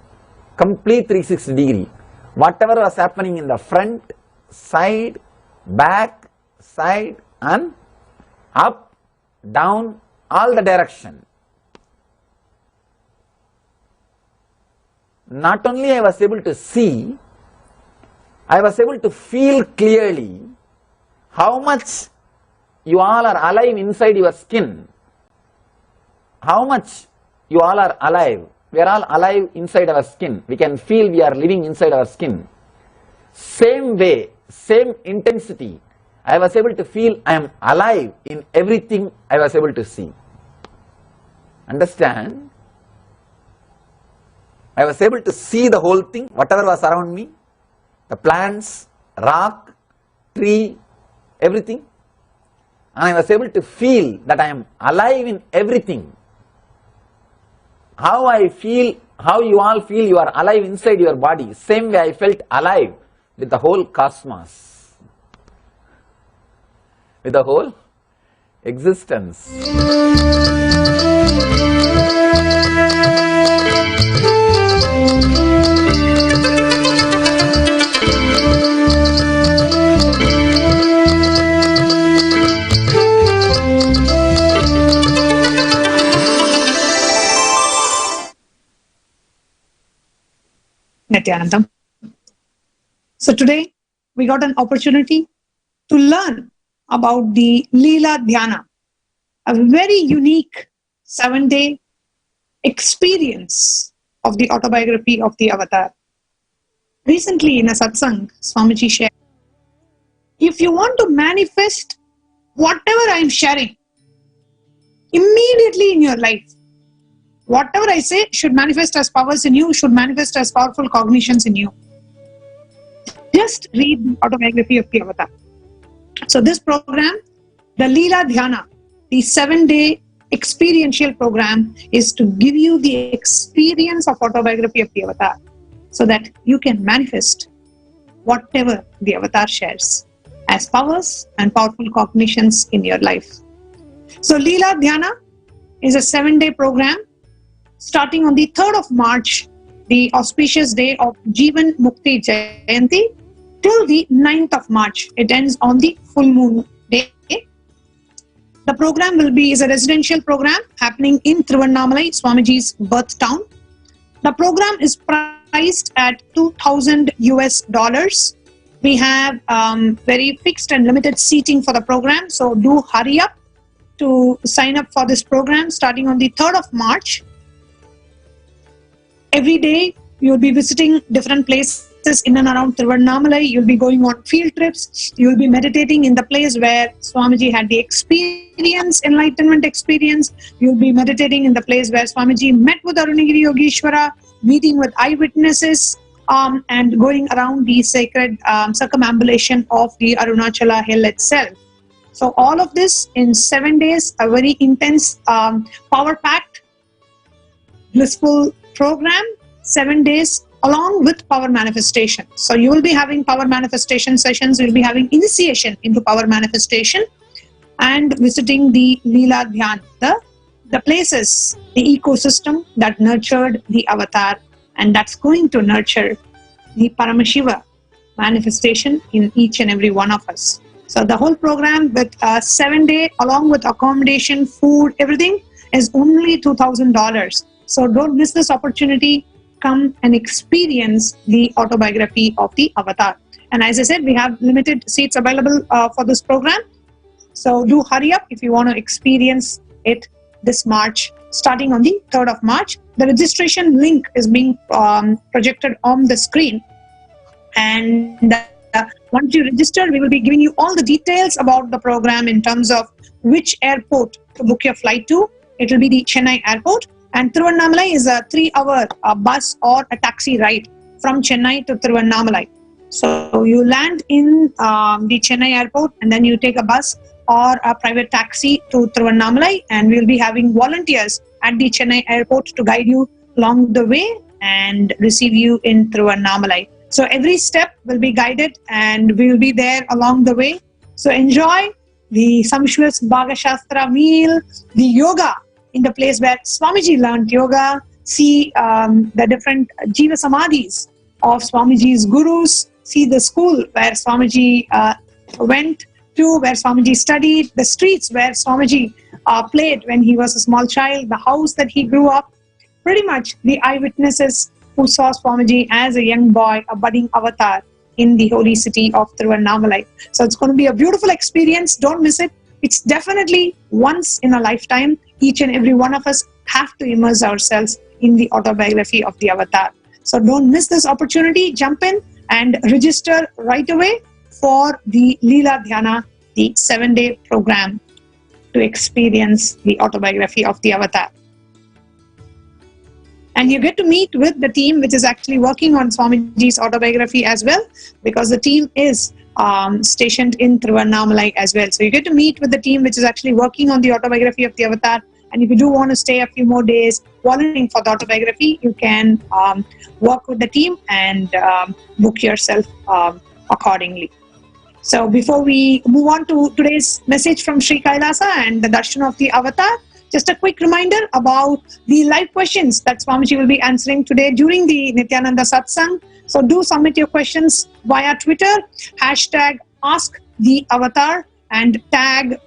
complete 360 degree. Whatever was happening in the front, side, back, side and up, down, all the direction. Not only I was able to see, I was able to feel clearly how much you all are alive inside your skin. How much you all are alive. We are all alive inside our skin. We can feel we are living inside our skin. Same way, same intensity, I was able to feel I am alive in everything I was able to see. Understand? I was able to see the whole thing, whatever was around me. The plants, rock, tree, everything. And I was able to feel that I am alive in everything. How I feel, how you all feel you are alive inside your body. Same way I felt alive with the whole cosmos. With the whole existence. Nithyananda. So today we got an opportunity to learn about the Leela Dhyana, a very unique 7-day experience of the autobiography of the Avatar. Recently in a Satsang, Swamiji shared, if you want to manifest whatever I am sharing immediately in your life, whatever I say should manifest as powers in you, should manifest as powerful cognitions in you. Just read the autobiography of the Avatar. So this program, the Leela Dhyana, the 7-day experiential program, is to give you the experience of autobiography of the Avatar so that you can manifest whatever the Avatar shares as powers and powerful cognitions in your life. So Leela Dhyana is a 7-day program starting on the 3rd of March, the auspicious day of Jivan Mukti Jayanti, till the 9th of March. It ends on the full moon day. The program is a residential program happening in Thiruvannamalai, Swamiji's birth town. The program is priced at $2,000. We have very fixed and limited seating for the program, so do hurry up to sign up for this program starting on the 3rd of March. Every day you'll be visiting different places in and around Thiruvannamalai. You'll be going on field trips. You'll be meditating in the place where Swamiji had the experience, enlightenment experience. You'll be meditating in the place where Swamiji met with Arunagiri Yogeshwara, meeting with eyewitnesses, and going around the sacred circumambulation of the Arunachala hill itself. So all of this in 7 days, a very intense, power-packed, blissful program, 7 days, along with power manifestation. So you will be having power manifestation sessions, you'll be having initiation into power manifestation and visiting the Leela Dhyan, the places, the ecosystem that nurtured the Avatar and that's going to nurture the Paramashiva manifestation in each and every one of us. So the whole program with a 7-day along with accommodation, food, everything is only $2,000. So don't miss this opportunity. come and experience the autobiography of the avatar. And as I said, we have limited seats available for this program. So do hurry up if you want to experience it this March, starting on the 3rd of March. The registration link is being projected on the screen. And once you register, we will be giving you all the details about the program in terms of which airport to book your flight to. It will be the Chennai airport. And Tiruvannamalai is a 3-hour bus or a taxi ride from Chennai to Tiruvannamalai. So you land in the Chennai airport and then you take a bus or a private taxi to Tiruvannamalai, and we'll be having volunteers at the Chennai airport to guide you along the way and receive you in Tiruvannamalai. So every step will be guided and we will be there along the way. So enjoy the sumptuous Bhaga Shastra meal, the yoga in the place where Swamiji learned yoga, see the different Jiva Samadhis of Swamiji's gurus, see the school where Swamiji went to, where Swamiji studied, the streets where Swamiji played when he was a small child, the house that he grew up. Pretty much the eyewitnesses who saw Swamiji as a young boy, a budding avatar in the holy city of Tiruvannamalai. So it's going to be a beautiful experience. Don't miss it. It's definitely once in a lifetime. Each and every one of us have to immerse ourselves in the autobiography of the avatar. So don't miss this opportunity. Jump in and register right away for the Leela Dhyana, the 7-day program to experience the autobiography of the avatar. And you get to meet with the team which is actually working on Swamiji's autobiography as well, because the team is stationed in Tiruvannamalai as well. So you get to meet with the team which is actually working on the autobiography of the avatar. And if you do want to stay a few more days volunteering for the autobiography, you can work with the team and book yourself accordingly. So before we move on to today's message from Sri Kailasa and the darshan of the avatar, just a quick reminder about the live questions that Swamiji will be answering today during the Nithyananda Satsang. So do submit your questions via Twitter, hashtag #AskTheAvatar, and tag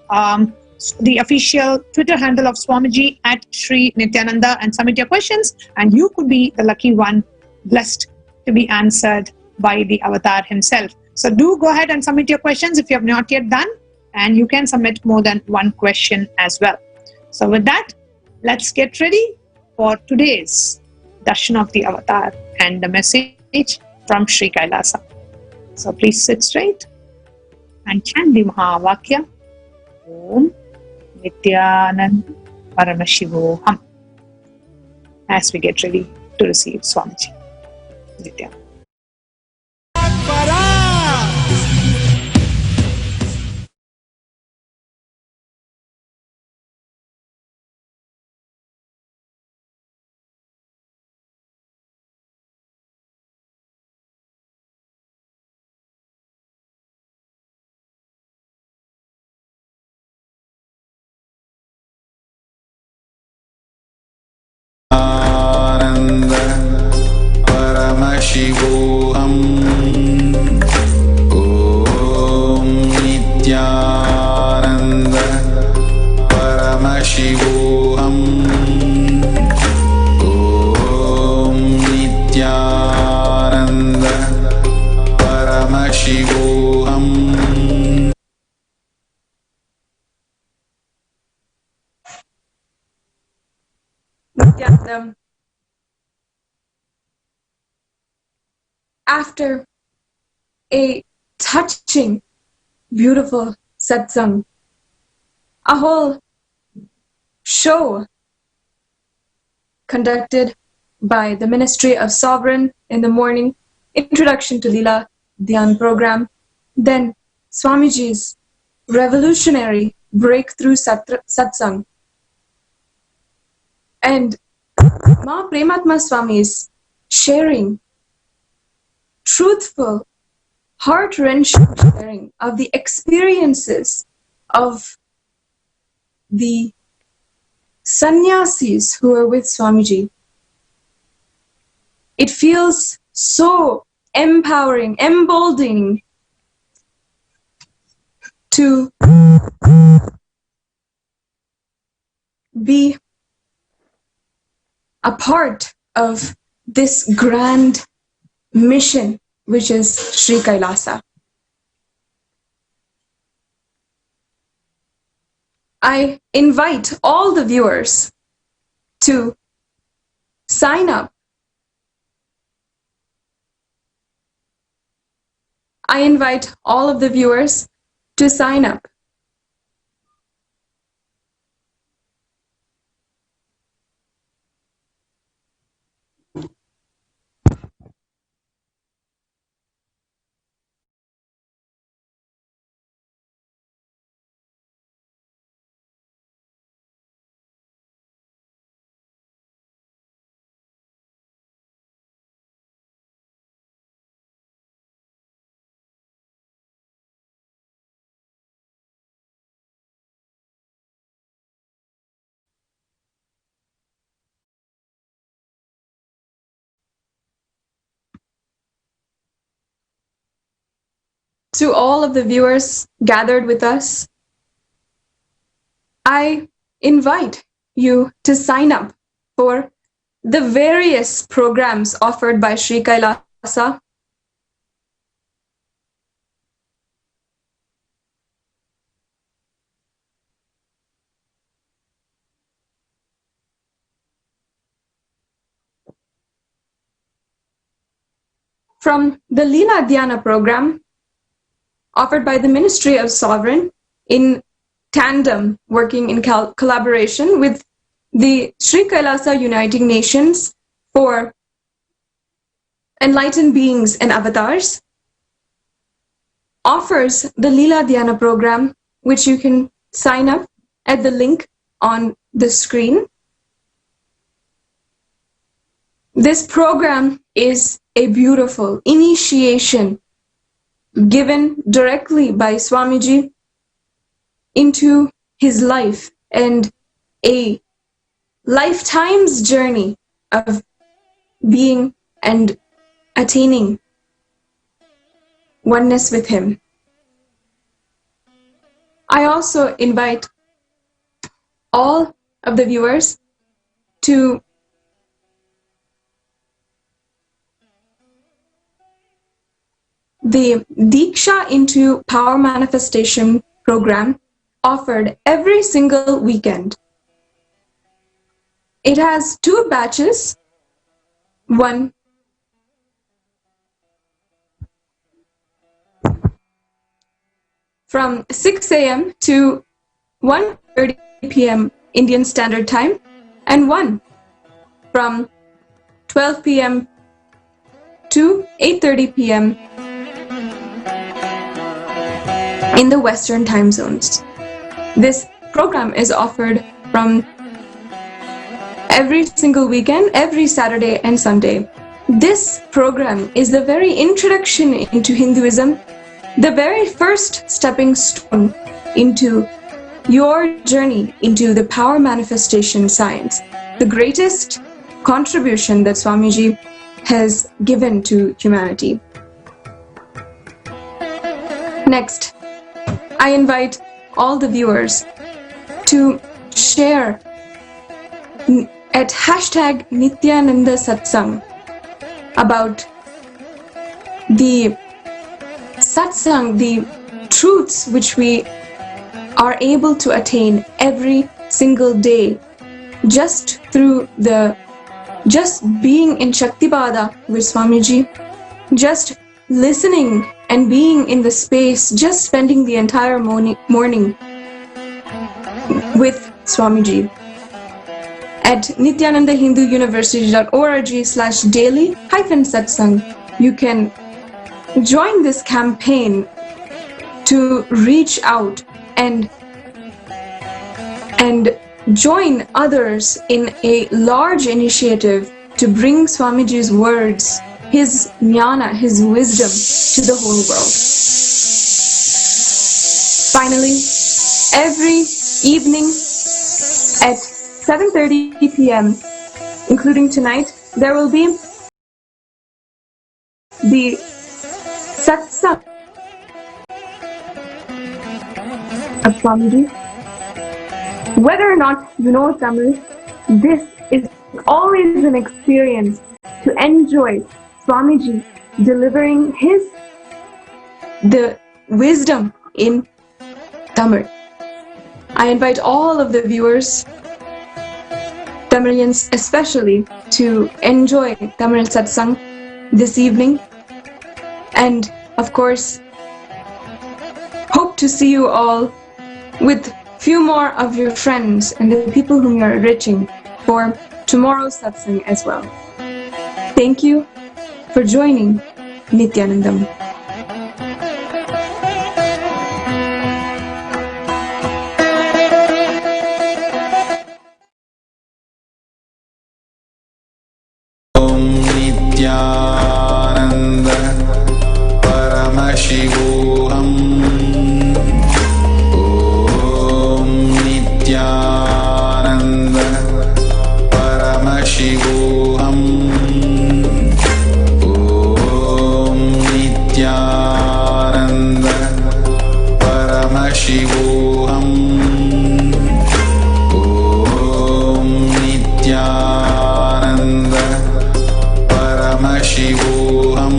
the official Twitter handle of Swamiji at Sri Nithyananda and submit your questions, and you could be the lucky one blessed to be answered by the avatar himself. So do go ahead and submit your questions if you have not yet done, and you can submit more than one question as well. So with that, let's get ready for today's darshan of the avatar and the message from Sri Kailasa. So please sit straight and chant the Mahavakya. Om Nithyananda Paramashivoham, as we get ready to receive Swamiji. Nithya. Nithyananda Paramashivoham. Om Nithyananda Paramashivoham. Om Nithyananda Paramashivoham. Nithyananda, after a touching, beautiful satsang, a whole show conducted by the Ministry of Sovereign in the morning, introduction to Leela Dhyan program, then Swamiji's revolutionary breakthrough satsang, and Ma Prematma Swami's sharing truthful, heart-wrenching sharing of the experiences of the sannyasis who are with Swamiji. It feels so empowering, emboldening to be a part of this grand mission, which is Sri Kailasa. I invite all the viewers to sign up. I invite all of the viewers to sign up. To all of the viewers gathered with us, I invite you to sign up for the various programs offered by Sri Kailasa. From the Leela Dhyana program offered by the Ministry of Sovereign in tandem, working in collaboration with the Sri Kailasa Uniting Nations for Enlightened Beings and Avatars, offers the Leela Dhyana program, which you can sign up at the link on the screen. This program is a beautiful initiation given directly by Swamiji into his life and a lifetime's journey of being and attaining oneness with him. I also invite all of the viewers to the Diksha into Power Manifestation program offered every single weekend. It has 2 batches, one from 6 a.m. to 1:30 p.m. Indian Standard Time, and one from 12 p.m. to 8:30 p.m. in the Western time zones. This program is offered from every single weekend, every Saturday and Sunday. This program is the very introduction into Hinduism, the very first stepping stone into your journey into the power manifestation science, the greatest contribution that Swamiji has given to humanity. Next, I invite all the viewers to share at hashtag Nithyananda Satsang about the Satsang, the truths which we are able to attain every single day just through just being in Shaktipada with Swamiji, just listening and being in the space, just spending the entire morning with Swamiji. At nithyanandahinduuniversity.org/daily-satsang, you can join this campaign to reach out and join others in a large initiative to bring Swamiji's words, his jnana, his wisdom to the whole world. Finally, every evening at 7:30 p.m., including tonight, there will be the Satsang of Swamiji. Whether or not you know Tamil, this is always an experience to to enjoy Swamiji delivering the wisdom in Tamil. I invite all of the viewers, Tamilians especially, to enjoy Tamil Satsang this evening. And of course, hope to see you all with few more of your friends and the people whom you are reaching for tomorrow's Satsang as well. Thank you for joining Nithyanandam. Om Nithyananda Paramashivoham. Om Nithyananda Paramashivoham. Om Nithyananda Paramashivoham. Om Nithyananda Paramashivoham.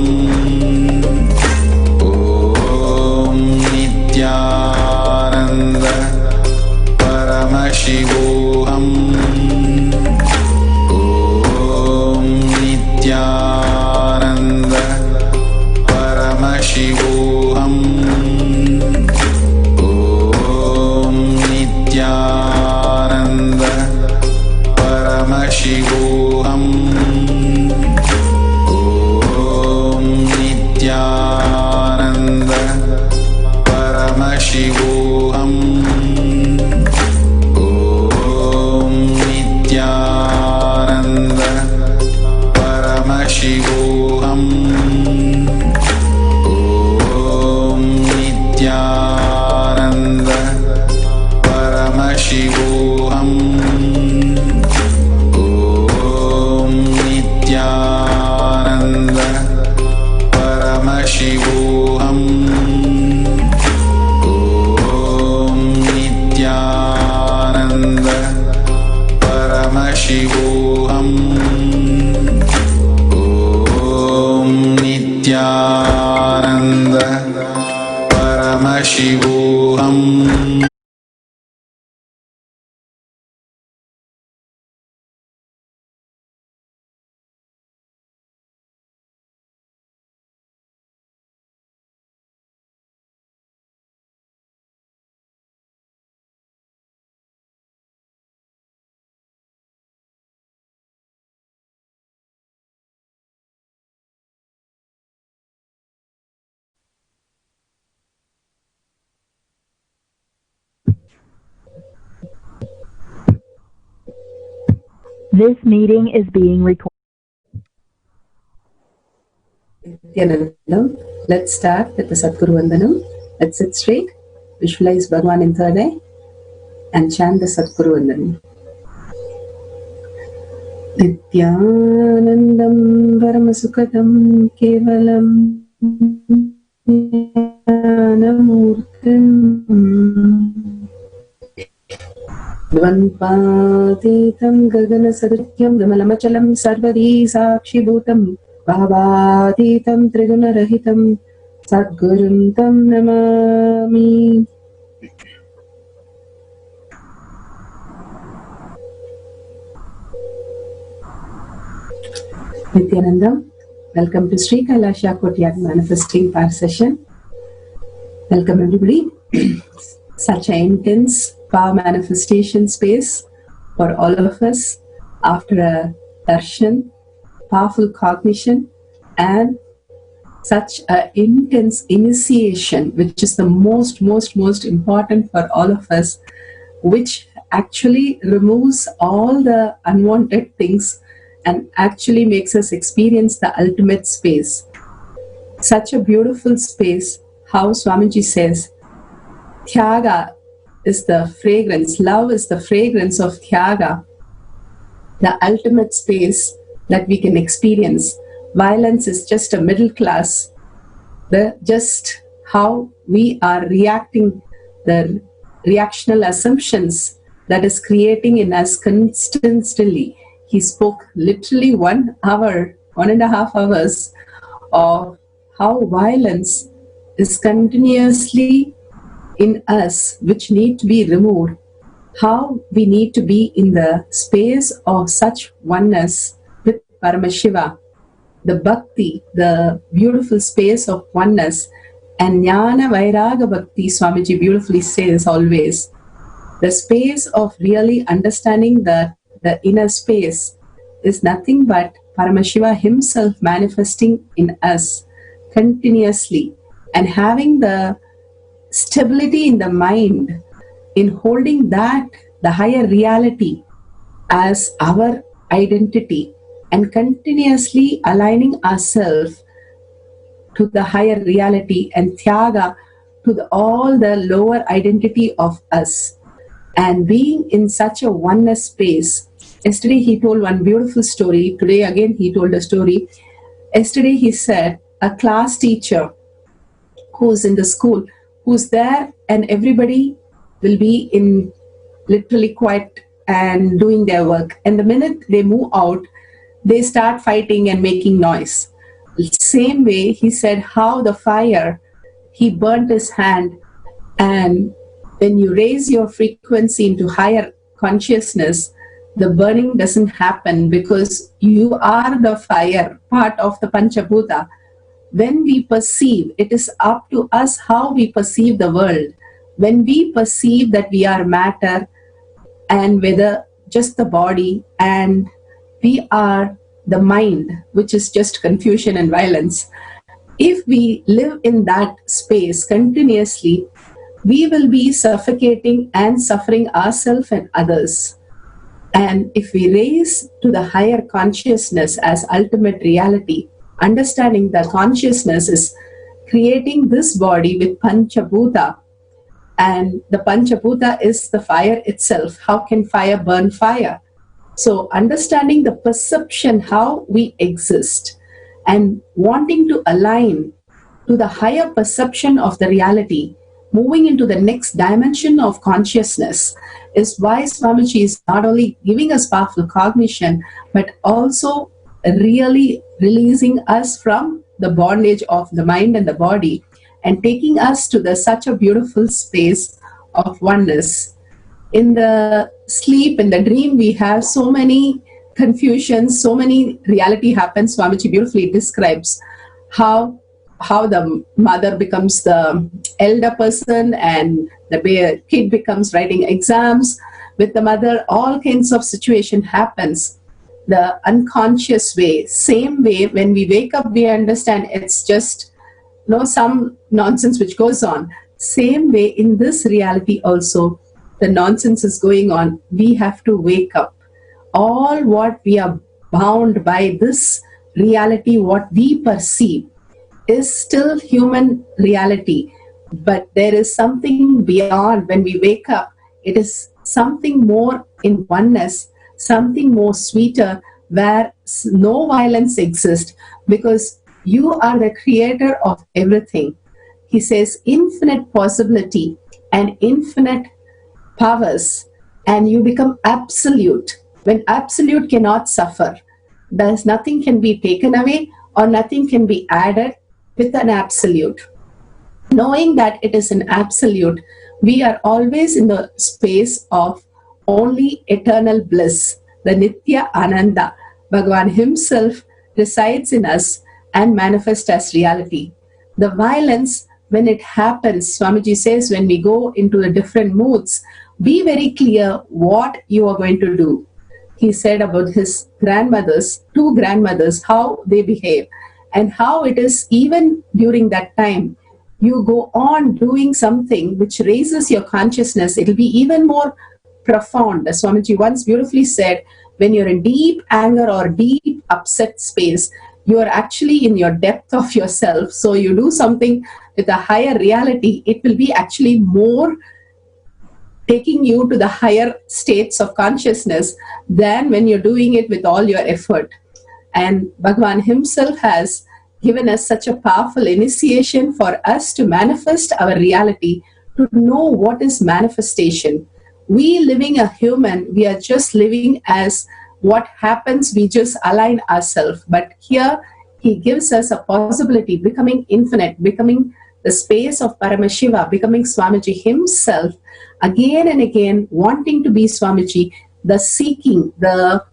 Om Nithyananda Paramashivoham. Om Nithyananda Paramashivoham. Om Nithyananda Paramashivoham. Om Nithyananda Paramashivoham. Om Nithyananda Paramashivoham. Om Nithyananda Paramashivoham. Om Nithyananda Paramashivoham. Om Nithyananda Paramashivoham. Om Nithyananda Paramashivoham. This meeting is being recorded. Nithyanandam. Let's start with the Sadguru Vandanam. Let's sit straight, visualize Bhagavan in third eye, and chant the Sadguru Vandanam. Nithyanandam Paramasukadam Kevalam Jnanamurtim Dvanpatitam Gaganasadutyam Vimalamachalam Sarvadi Sakshibhutam Bhavatitam Trigunarahitam Sadgurum Tam Namami. Nithyanandam, welcome to Sri Kailasha Kotyag Manifesting Power Session. Welcome everybody. Such an intense power manifestation space for all of us after a darshan, powerful cognition, and such an intense initiation, which is the most important for all of us, which actually removes all the unwanted things and actually makes us experience the ultimate space. Such a beautiful space, how Swamiji says, Tyaga is the fragrance, love is the fragrance of Tyaga, the ultimate space that we can experience. Violence is just a middle class, just how we are reacting, the reactional assumptions that is creating in us constantly. He spoke literally 1 hour 1.5 hours of how violence is continuously in us, which need to be removed, how we need to be in the space of such oneness with Paramashiva, the bhakti, the beautiful space of oneness, and Jnana Vairaga Bhakti, Swamiji beautifully says always, the space of really understanding that the inner space is nothing but Paramashiva himself manifesting in us continuously, and having the stability in the mind in holding that, the higher reality, as our identity, and continuously aligning ourselves to the higher reality and Tyaga to all the lower identity of us, and being in such a oneness space. Yesterday he told one beautiful story. Today again he told a story. Yesterday he said a class teacher who's in the school, who's there, and everybody will be in literally quiet and doing their work. And the minute they move out, they start fighting and making noise. Same way, he said how the fire, he burnt his hand, and when you raise your frequency into higher consciousness, the burning doesn't happen because you are the fire, part of the Panchabhuta. When we perceive, it is up to us how we perceive the world. When we perceive that we are matter and whether just the body, and we are the mind, which is just confusion and violence, if we live in that space continuously, we will be suffocating and suffering ourselves and others. And if we raise to the higher consciousness as ultimate reality, understanding that consciousness is creating this body with Panchabhuta, and the Panchabhuta is the fire itself. How can fire burn fire? So understanding the perception, how we exist, and wanting to align to the higher perception of the reality, moving into the next dimension of consciousness, is why Swamiji is not only giving us powerful cognition, but also really releasing us from the bondage of the mind and the body, and taking us to such a beautiful space of oneness. In the sleep, in the dream, we have so many confusions, so many reality happens. Swamiji beautifully describes how the mother becomes the elder person and the kid becomes writing exams with the mother. All kinds of situation happens. The unconscious way, same way, when we wake up, we understand it's just some nonsense which goes on. Same way in this reality also, the nonsense is going on. We have to wake up. All what we are bound by this reality, what we perceive, is still human reality. But there is something beyond. When we wake up, it is something more in oneness, something more sweeter, where no violence exists, because you are the creator of everything. He says infinite possibility and infinite powers, and you become absolute. When absolute cannot suffer, there's nothing can be taken away or nothing can be added with an absolute. Knowing that it is an absolute, we are always in the space of only eternal bliss. The Nithya Ananda, Bhagavan himself resides in us and manifests as reality. The violence, when it happens, Swamiji says, when we go into the different moods, be very clear what you are going to do. He said about his grandmothers, 2 grandmothers, how they behave, and how it is even during that time, you go on doing something which raises your consciousness. It will be even more profound. As Swamiji once beautifully said, when you're in deep anger or deep upset space, you are actually in your depth of yourself. So you do something with a higher reality, it will be actually more taking you to the higher states of consciousness than when you're doing it with all your effort. And Bhagavan himself has given us such a powerful initiation for us to manifest our reality, to know what is manifestation. We living a human, we are just living as what happens, we just align ourselves. But here he gives us a possibility, becoming infinite, becoming the space of Paramashiva, becoming Swamiji himself, again and again wanting to be Swamiji, the seeking, the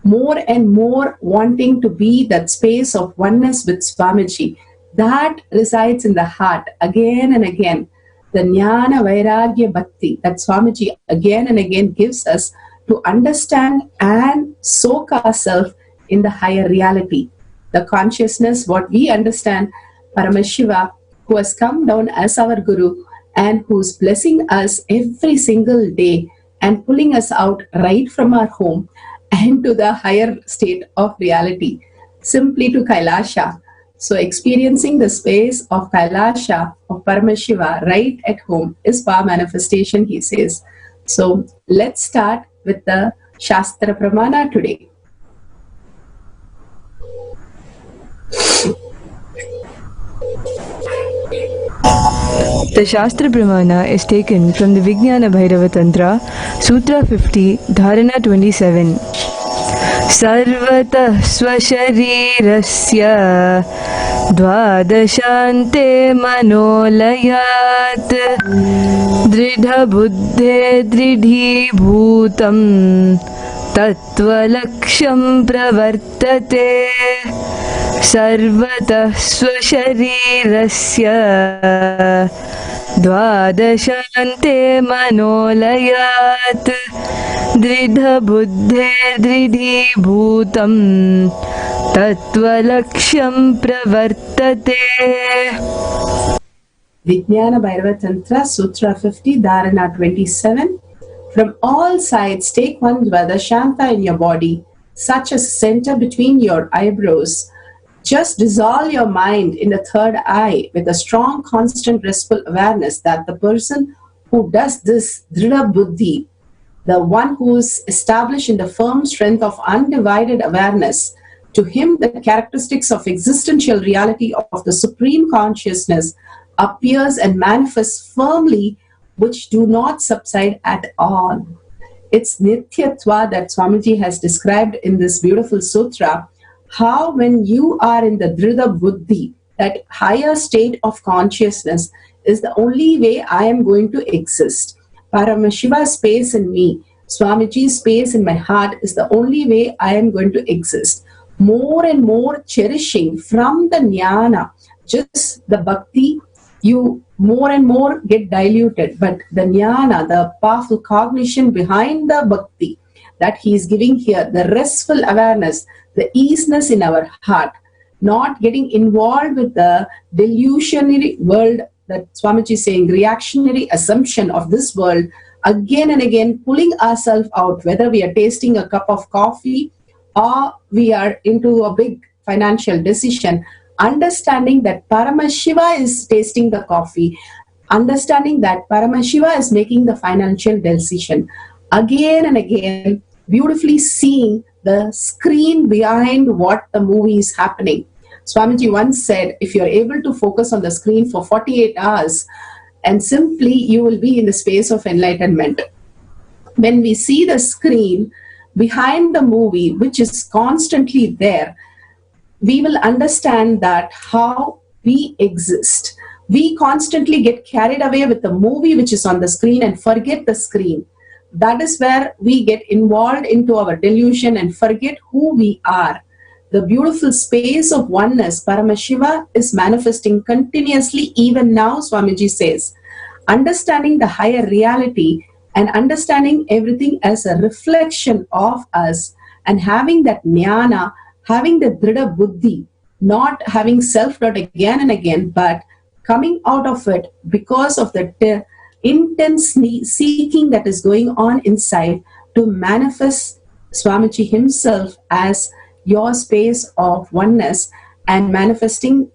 more and more wanting to be that space of oneness with Swamiji, that resides in the heart again and again. The Jnana Vairagya Bhakti that Swamiji again and again gives us to understand and soak ourselves in the higher reality. The consciousness, what we understand, Paramashiva, who has come down as our Guru and who's blessing us every single day and pulling us out right from our home and to the higher state of reality, simply to Kailasha. So experiencing the space of Kailasha, of Paramashiva right at home is power manifestation, he says. So let's start with the Shastra Pramana today. The Shastra Pramana is taken from the Vijnana Bhairava Tantra, Sutra 50, Dharana 27. Sarvatah swasharirasya dvadashante manolayat dridha buddhe dridhi bhutam tatvalaksham pravartate sarvatah swasharirasya dvadashante manolayat dridha buddhe dridhi bhutam tatvalaksham pravartate. Vijnana Bhairava Tantra, Sutra 50, Dharana 27. From all sides, take one Dvadashanta in your body, such as center between your eyebrows. Just dissolve your mind in the third eye with a strong, constant, restful awareness that the person who does this, Dhrida Buddhi, the one who is established in the firm strength of undivided awareness, to him the characteristics of existential reality of the Supreme Consciousness appears and manifests firmly, which do not subside at all. It's Nithyatva that Swamiji has described in this beautiful sutra, how when you are in the Dhrida Buddhi, that higher state of consciousness is the only way I am going to exist. Paramashiva's space in me, Swamiji's space in my heart is the only way I am going to exist. More and more cherishing from the jnana, just the bhakti, you more and more get diluted. But the jnana, the powerful cognition behind the bhakti that he is giving here, the restful awareness, the easiness in our heart, not getting involved with the delusionary world that Swamiji is saying, reactionary assumption of this world, again and again pulling ourselves out, whether we are tasting a cup of coffee or we are into a big financial decision, understanding that Paramashiva is tasting the coffee, understanding that Paramashiva is making the financial decision. Again and again, beautifully seeing the screen behind what the movie is happening. Swamiji once said, if you're able to focus on the screen for 48 hours, and simply you will be in the space of enlightenment. When we see the screen behind the movie, which is constantly there, we will understand that how we exist. We constantly get carried away with the movie which is on the screen and forget the screen. That is where we get involved into our delusion and forget who we are. The beautiful space of oneness, Paramashiva, is manifesting continuously even now, Swamiji says. Understanding the higher reality and understanding everything as a reflection of us and having that jnana, having the Dhrida Buddhi, not having self-doubt again and again, but coming out of it because of the intense seeking that is going on inside to manifest Swamiji himself as your space of oneness and manifesting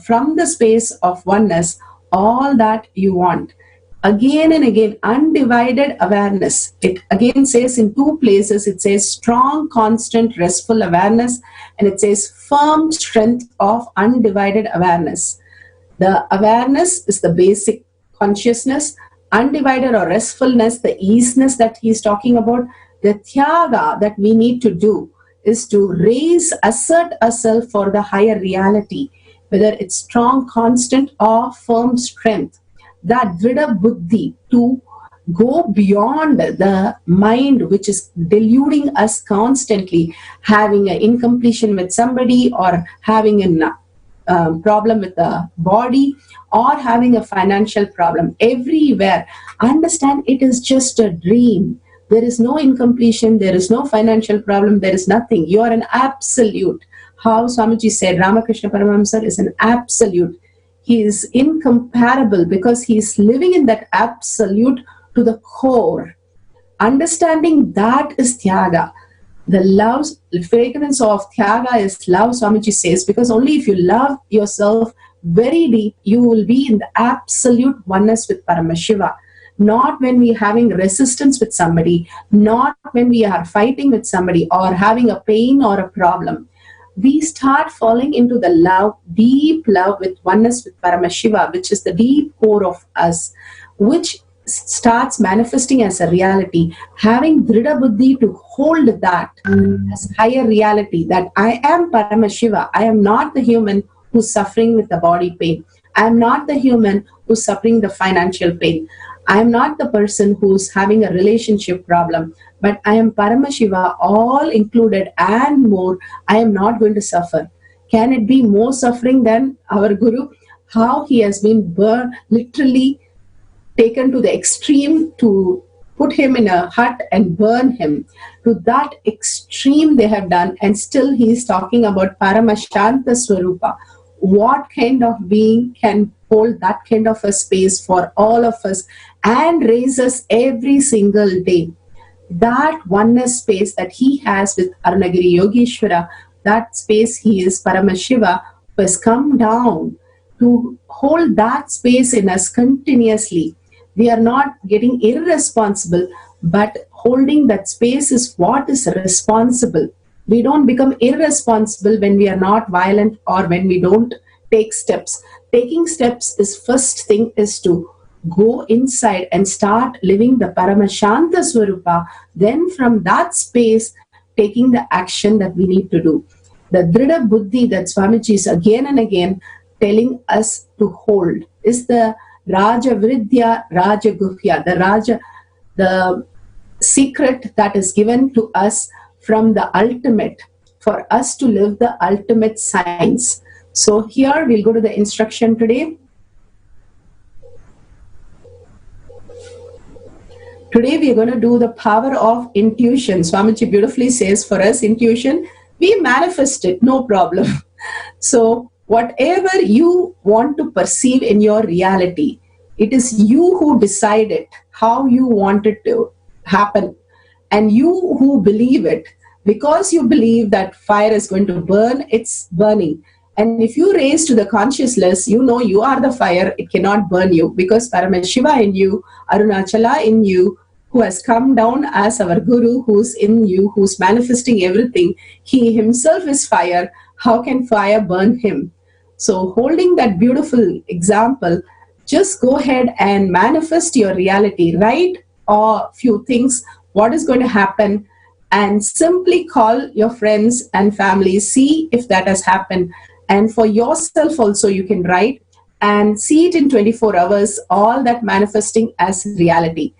from the space of oneness all that you want. Again and again, undivided awareness. It again says in two places, it says strong, constant, restful awareness, and it says firm strength of undivided awareness. The awareness is the basic consciousness, undivided or restfulness, the easiness that he is talking about, The Tyaga that we need to do is to assert ourselves for the higher reality, whether it's strong, constant, or firm strength. That Drida Buddhi, to go beyond the mind which is deluding us constantly, having an incompletion with somebody, or having a problem with the body, or having a financial problem. Everywhere, understand it is just a dream. There is no incompletion, there is no financial problem, there is nothing. You are an absolute. How Swamiji said, Ramakrishna Paramahamsa is an absolute. He is incomparable because he is living in that absolute to the core. Understanding that is Tyaga. The love, fragrance of Tyaga is love, Swamiji says, because only if you love yourself very deep, you will be in the absolute oneness with Paramashiva. Not when we are having resistance with somebody, not when we are fighting with somebody or having a pain or a problem. We start falling into the love, deep love with oneness with Paramashiva, which is the deep core of us, which starts manifesting as a reality. Having Drida Buddhi to hold that as higher reality, that I am Paramashiva, I am not the human who's suffering with the body pain. I am not the human who's suffering the financial pain. I am not the person who's having a relationship problem, but I am Paramashiva, all included and more. I am not going to suffer. Can it be more suffering than our Guru? How he has been burned, literally taken to the extreme to put him in a hut and burn him. To that extreme they have done, and still he is talking about Paramashanta Swarupa. What kind of being can hold that kind of a space for all of us and raise us every single day? That oneness space that he has with Arunagiri Yogeshwara, that space he is Paramashiva, who has come down to hold that space in us continuously. We are not getting irresponsible, but holding that space is what is responsible. We don't become irresponsible when we are not violent or when we don't take steps. Taking steps is first thing is to go inside and start living the Paramashanta Swarupa. Then from that space, taking the action that we need to do. The Drida Buddhi that Swamiji is again and again telling us to hold is the Raja Vridya, Raja Guhya, the secret that is given to us from the ultimate, for us to live the ultimate science. So here we'll go to the instruction today. Today we are going to do the power of intuition. Swamiji beautifully says for us, intuition, we manifest it, no problem. So whatever you want to perceive in your reality, it is you who decide it, how you want it to happen. And you who believe it, because you believe that fire is going to burn, it's burning. And if you raise to the consciousness, you know you are the fire, it cannot burn you, because Paramashiva in you, Arunachala in you, who has come down as our Guru, who's in you, who's manifesting everything, he himself is fire. How can fire burn him? So holding that beautiful example, just go ahead and manifest your reality. Write a few things, what is going to happen, and simply call your friends and family, see if that has happened. And for yourself also, you can write and see it in 24 hours, all that manifesting as reality.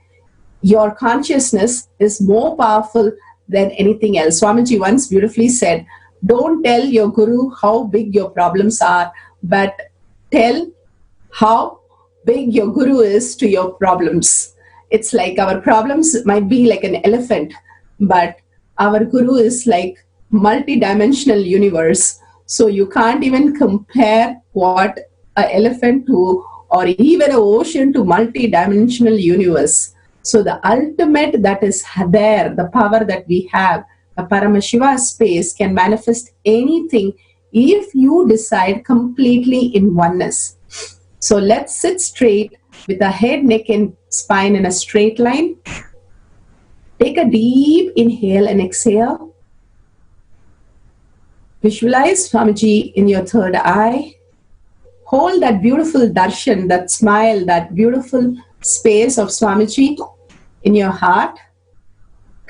Your consciousness is more powerful than anything else. Swamiji once beautifully said, don't tell your Guru how big your problems are, but tell how big your Guru is to your problems. It's like our problems might be like an elephant, but our Guru is like multi-dimensional universe. So you can't even compare what an elephant to, or even an ocean to, multi-dimensional universe. So the ultimate that is there, the power that we have, a Paramashiva space can manifest anything if you decide completely in oneness. So let's sit straight with the head, neck and spine in a straight line. Take a deep inhale and exhale. Visualize Swamiji in your third eye. Hold that beautiful darshan, that smile, that beautiful space of Swamiji in your heart.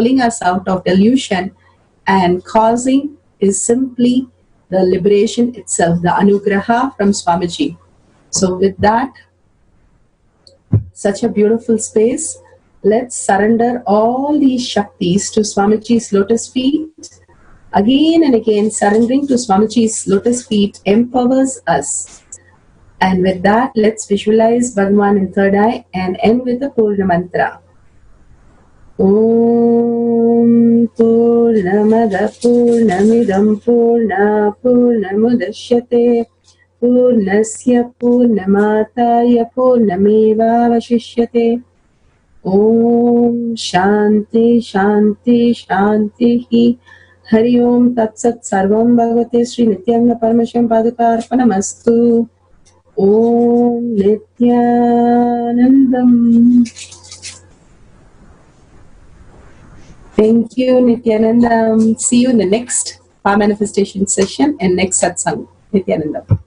pulling us out of delusion and causing is simply the liberation itself, the anugraha from Swamiji. So with that, such a beautiful space, let's surrender all these Shaktis to Swamiji's lotus feet. Again and again, surrendering to Swamiji's lotus feet empowers us. And with that, let's visualize Bhagavan in third eye and end with the Purna mantra. Om Purnamada Purnamidam Purna Purnamudashyate Purnasya Purnamataya Purnameva Vashishyate. Om Shanti Shanti Shanti Hari Om Tat Sat Sarvam Bhagavate Sri Nithyananda Paramasham Paduka Arpanamastu. Om Nithyanandam. Thank you, Nithyananda. See you in the next Power Manifestation session and next Satsang. Nithyananda.